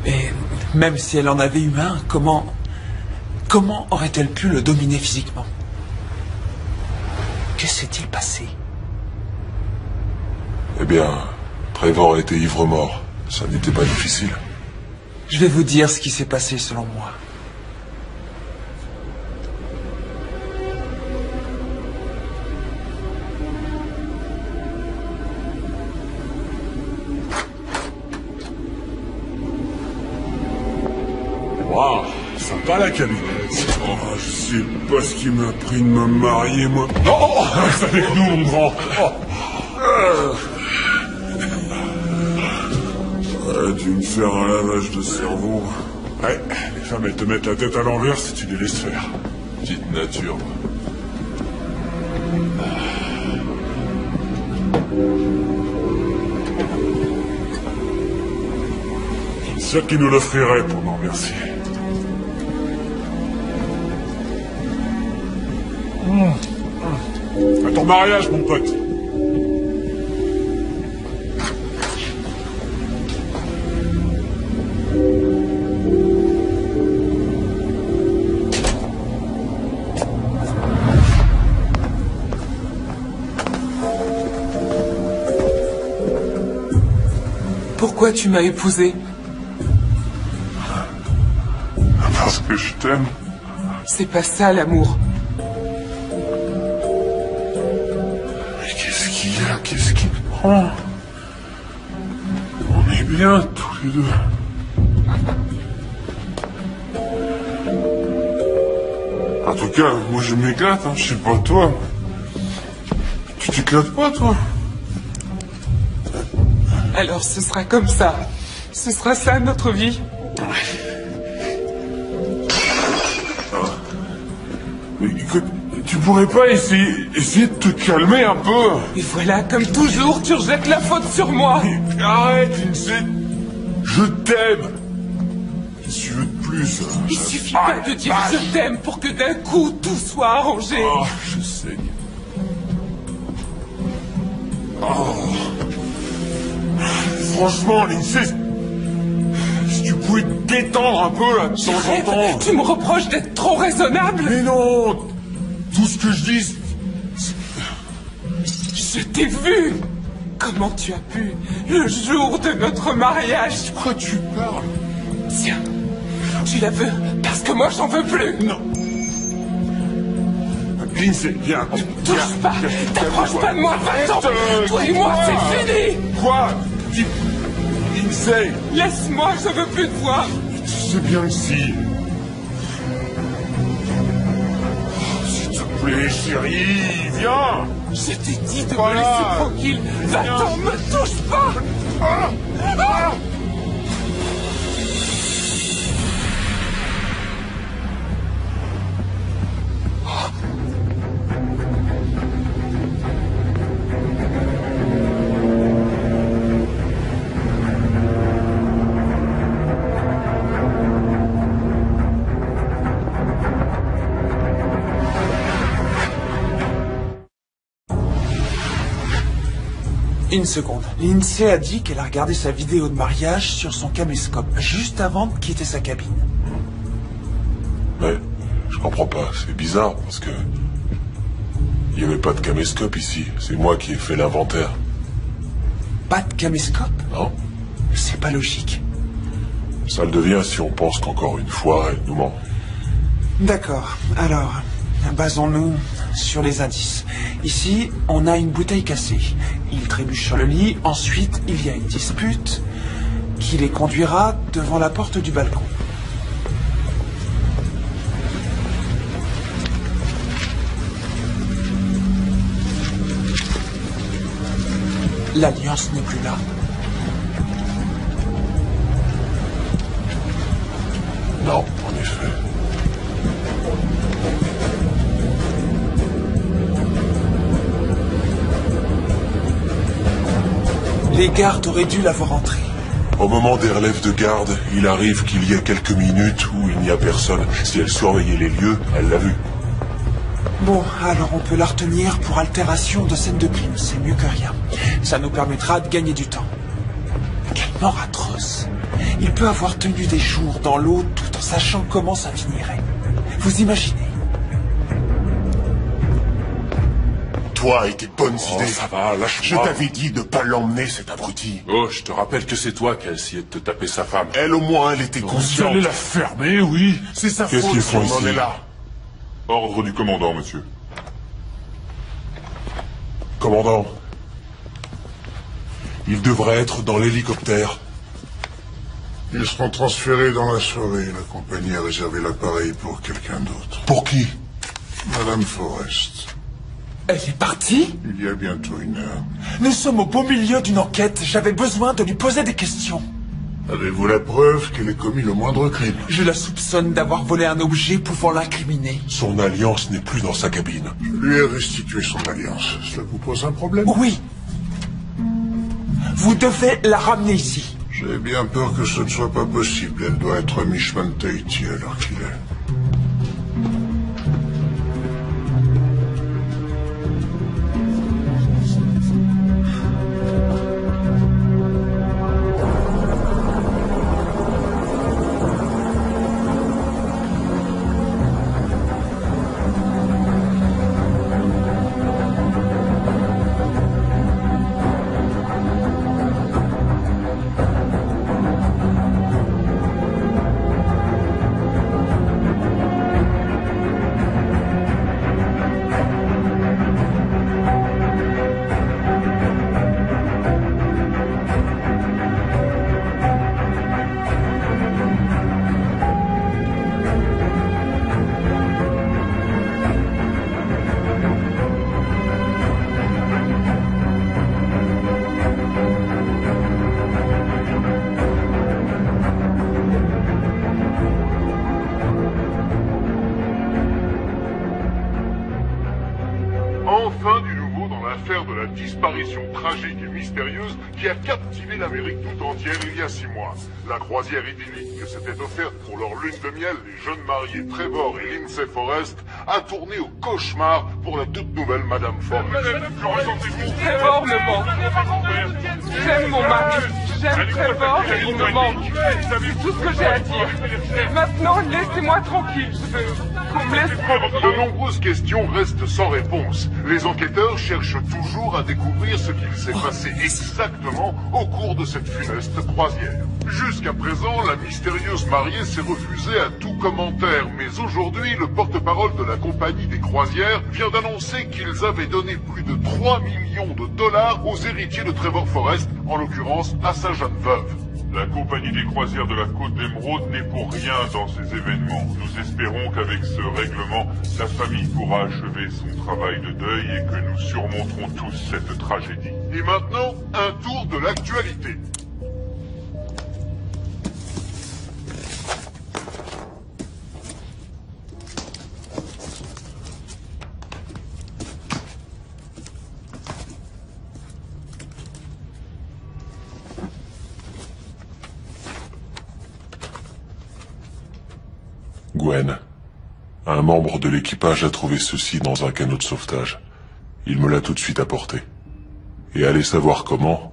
Speaker 3: Et même si elle en avait eu un, comment aurait-elle pu le dominer physiquement? Que s'est-il passé?
Speaker 7: Eh bien, Trevor était ivre-mort. Ça n'était pas difficile.
Speaker 3: Je vais vous dire ce qui s'est passé selon moi.
Speaker 1: Waouh, sympa la cabinette. Oh, je sais pas ce qui m'a pris de me marier, moi. Oh, reste avec nous, mon grand. Dû me faire un lavage de cerveau. Ouais, les femmes, elles te mettent la tête à l'envers si tu les laisses faire.
Speaker 7: Petite nature.
Speaker 1: C'est sûr qu'ils nous l'offriraient pour m'en remercier. À ton mariage, mon pote.
Speaker 4: Pourquoi tu m'as épousé?
Speaker 1: Parce que je t'aime.
Speaker 4: C'est pas ça l'amour.
Speaker 1: Mais qu'est-ce qu'il y a? Qu'est-ce qui te prend? On est bien tous les deux. En tout cas, moi je m'éclate, hein. Je sais pas toi. Tu t'éclates pas, toi?
Speaker 4: Alors ce sera comme ça. Ce sera ça notre vie.
Speaker 1: Mais écoute, tu pourrais pas essayer de te calmer un peu?
Speaker 4: Et voilà, comme toujours, tu rejettes la faute sur moi.
Speaker 1: Mais arrête, Lindsay. Je t'aime. Qu'est-ce que tu veux de plus?
Speaker 4: Il suffit pas de dire je t'aime pour que d'un coup tout soit arrangé.
Speaker 1: Oh, je saigne. Oh. Franchement, Lindsay, si tu pouvais te détendre un peu là de temps en temps.
Speaker 4: Tu me reproches d'être trop raisonnable.
Speaker 1: Mais non, tout ce que je dis,
Speaker 4: Je t'ai vu. Comment tu as pu, le jour de notre mariage?
Speaker 1: de quoi tu parles?
Speaker 4: Tiens, tu la veux parce que moi j'en veux plus.
Speaker 1: Non. Lindsay, viens.
Speaker 4: Touche pas, t'approches pas de moi, va-t'en. Toi et moi, c'est fini.
Speaker 1: Quoi? Dis... Lindsay,
Speaker 4: Laisse-moi, je veux plus te voir.
Speaker 1: tu sais bien que si. S'il te plaît, chérie, viens.
Speaker 4: Je t'ai dit de me
Speaker 1: Voilà.
Speaker 4: laisser tranquille. Va-t'en, me touche pas.
Speaker 1: Ah, ah.
Speaker 3: Une seconde. Lindsay a dit qu'elle a regardé sa vidéo de mariage sur son caméscope, juste avant de quitter sa cabine.
Speaker 7: Mais, je comprends pas, c'est bizarre, parce que... Il n'y avait pas de caméscope ici, c'est moi qui ai fait l'inventaire.
Speaker 3: Pas de caméscope?
Speaker 7: Non?
Speaker 3: C'est pas logique.
Speaker 7: Ça le devient si on pense qu'encore une fois, elle nous ment.
Speaker 3: D'accord, alors, basons-nous sur les indices. Ici, on a une bouteille cassée. Il trébuche sur le lit, ensuite il y a une dispute qui les conduira devant la porte du balcon. L'alliance n'est plus là.
Speaker 7: Non, en effet.
Speaker 3: Les gardes auraient dû l'avoir entrée.
Speaker 7: Au moment des relèves de garde, il arrive qu'il y ait quelques minutes où il n'y a personne. Si elle surveillait les lieux, elle l'a vu.
Speaker 3: Bon, alors on peut la retenir pour altération de scène de crime, c'est mieux que rien. Ça nous permettra de gagner du temps. Quelle mort atroce. Il peut avoir tenu des jours dans l'eau tout en sachant comment ça finirait. Vous imaginez?
Speaker 1: Toi et tes bonnes idées.
Speaker 7: Ça va,
Speaker 1: Je
Speaker 7: lâche-moi.
Speaker 1: t'avais dit de pas l'emmener, cet abruti.
Speaker 7: Oh, je te rappelle que c'est toi qui as essayé de te taper sa femme.
Speaker 1: Elle, au moins, elle était
Speaker 7: Vous
Speaker 1: consciente.
Speaker 7: allez la
Speaker 1: fermer, oui. C'est sa faute
Speaker 7: Qu'est-ce qu'ils font
Speaker 1: si on en
Speaker 7: ici
Speaker 1: est là.
Speaker 8: Ordre du commandant, monsieur.
Speaker 7: Commandant, il devrait être dans l'hélicoptère.
Speaker 5: Ils seront transférés dans la soirée. La compagnie a réservé l'appareil pour quelqu'un d'autre.
Speaker 7: Pour qui?
Speaker 5: Madame Forrest.
Speaker 3: Elle est partie?
Speaker 5: Il y a bientôt 1 heure.
Speaker 3: Nous sommes au beau milieu d'une enquête. J'avais besoin de lui poser des questions.
Speaker 5: Avez-vous la preuve qu'elle ait commis le moindre crime?
Speaker 3: Je la soupçonne d'avoir volé un objet pouvant l'incriminer.
Speaker 7: Son alliance n'est plus dans sa cabine.
Speaker 5: Je lui ai restitué son alliance. Cela vous pose un problème?
Speaker 3: Oui. Vous devez la ramener ici.
Speaker 5: J'ai bien peur que ce ne soit pas possible. Elle doit être à mi-chemin de Tahiti à l'heure qu'il est.
Speaker 8: Enfin du nouveau dans l'affaire de la disparition tragique et mystérieuse qui a captivé l'Amérique tout entière il y a 6 mois. La croisière idyllique que s'était offerte pour leur lune de miel les jeunes mariés Trevor et Lindsay Forrest a tourné au cauchemar pour la toute nouvelle Madame Forrest.
Speaker 2: Trevor me manque. J'aime mon mari. J'aime Trevor et il me manque. C'est tout ce que j'ai à dire. Maintenant, laissez-moi tranquille. Qu'on me laisse tranquille.
Speaker 8: De nombreuses questions restent sans réponse. Les enquêteurs cherchent toujours à découvrir ce qu'il s'est passé exactement au cours de cette funeste croisière. Jusqu'à présent, la mystérieuse mariée s'est refusée à tout commentaire, mais aujourd'hui, le porte-parole de la compagnie des croisières vient d'annoncer qu'ils avaient donné plus de 3 millions de dollars aux héritiers de Trevor Forrest, en l'occurrence à sa jeune veuve. La compagnie des croisières de la Côte d'Émeraude n'est pour rien dans ces événements. Nous espérons qu'avec ce règlement, la famille pourra achever son travail de deuil et que nous surmonterons tous cette tragédie. Et maintenant, un tour de l'actualité.
Speaker 7: Gwen. Un membre de l'équipage a trouvé ceci dans un canot de sauvetage. Il me l'a tout de suite apporté. Et allez savoir comment,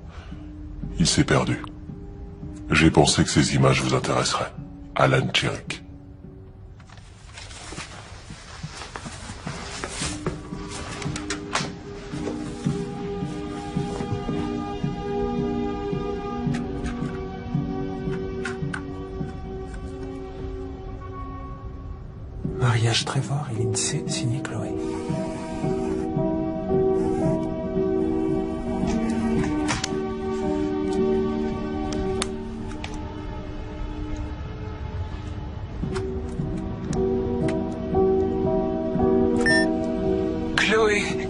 Speaker 7: il s'est perdu. J'ai pensé que ces images vous intéresseraient. Alan Turing.
Speaker 3: Mariage Trevor et Lindsay, signé Chloé.
Speaker 4: Chloé,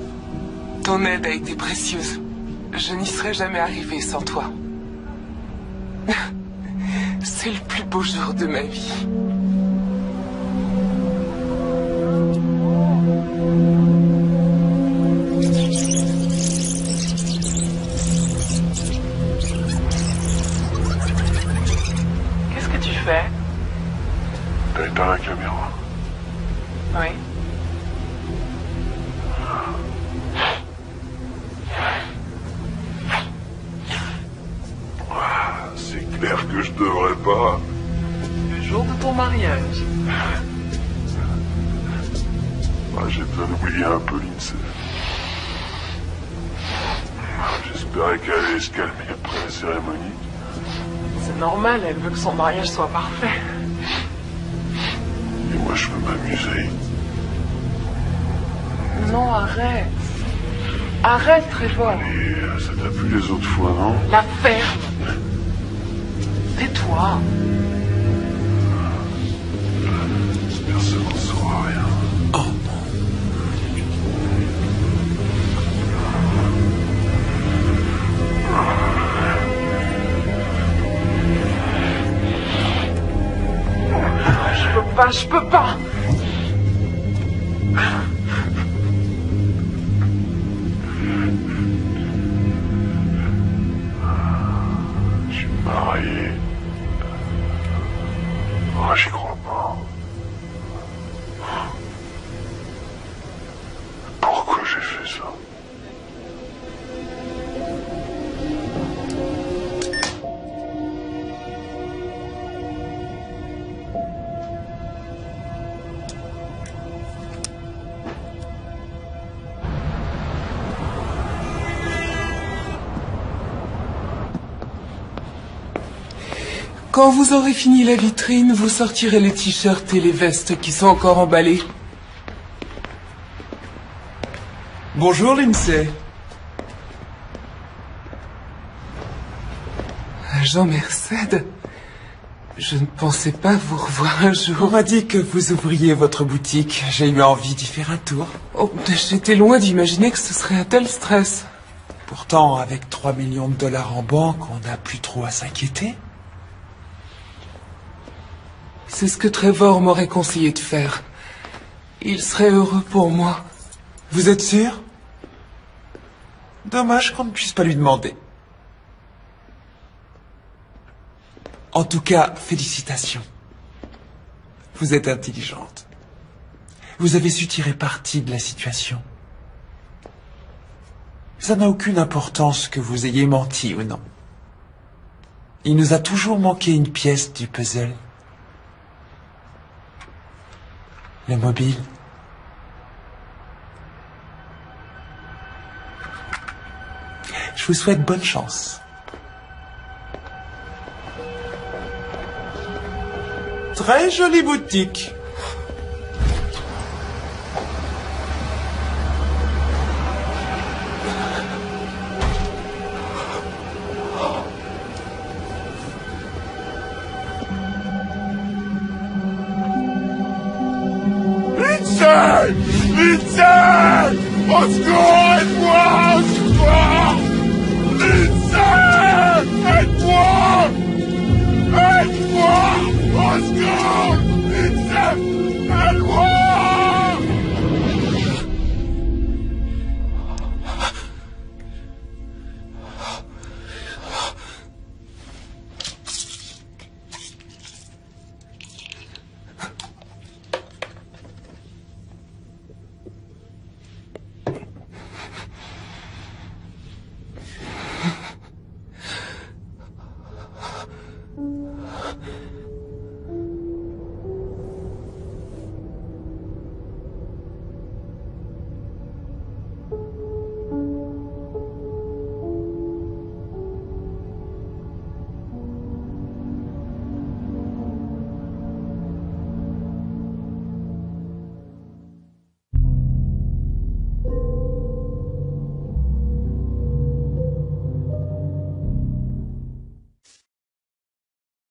Speaker 4: ton aide a été précieuse. Je n'y serais jamais arrivée sans toi. C'est le plus beau jour de ma vie.
Speaker 2: Qu'est-ce que tu fais?
Speaker 8: T'as éteint la caméra?
Speaker 2: Oui.
Speaker 8: C'est clair que je devrais pas.
Speaker 2: Le jour de ton mariage.
Speaker 8: J'ai besoin d'oublier un peu Lindsay. J'espérais qu'elle allait se calmer après la cérémonie.
Speaker 2: C'est normal, elle veut que son mariage soit parfait.
Speaker 8: Et moi, je veux m'amuser.
Speaker 2: Non, arrête. Arrête, Trevor.
Speaker 8: Et ça t'a plu les autres fois, non?
Speaker 2: La ferme. Tais-toi.
Speaker 8: Personne n'en saura rien.
Speaker 3: Oh non.
Speaker 2: Je peux pas.
Speaker 8: Je suis marié. Ah, j'y crois pas. Pourquoi j'ai fait ça?
Speaker 4: Quand vous aurez fini la vitrine, vous sortirez les t-shirts et les vestes qui sont encore emballés.
Speaker 3: Bonjour, Lindsay.
Speaker 4: Agent Merced, je ne pensais pas vous revoir un
Speaker 3: On
Speaker 4: jour.
Speaker 3: m'a dit que vous ouvriez votre boutique. J'ai eu envie d'y faire un tour.
Speaker 4: Oh, j'étais loin d'imaginer que ce serait un tel stress.
Speaker 3: Pourtant, avec 3 millions de dollars en banque, on n'a plus trop à s'inquiéter.
Speaker 4: C'est ce que Trevor m'aurait conseillé de faire. Il serait heureux pour moi.
Speaker 3: Vous êtes sûr? Dommage qu'on ne puisse pas lui demander. En tout cas, félicitations. Vous êtes intelligente. Vous avez su tirer parti de la situation. Ça n'a aucune importance que vous ayez menti ou non. Il nous a toujours manqué une pièce du puzzle. Le mobile. Je vous souhaite bonne chance. Très jolie boutique.
Speaker 1: Lindsay! Lindsay! Au secours, aide-moi! Au secours! Lindsay! Aide-moi! Aide-moi! Au secours! Lindsay! Aide-moi!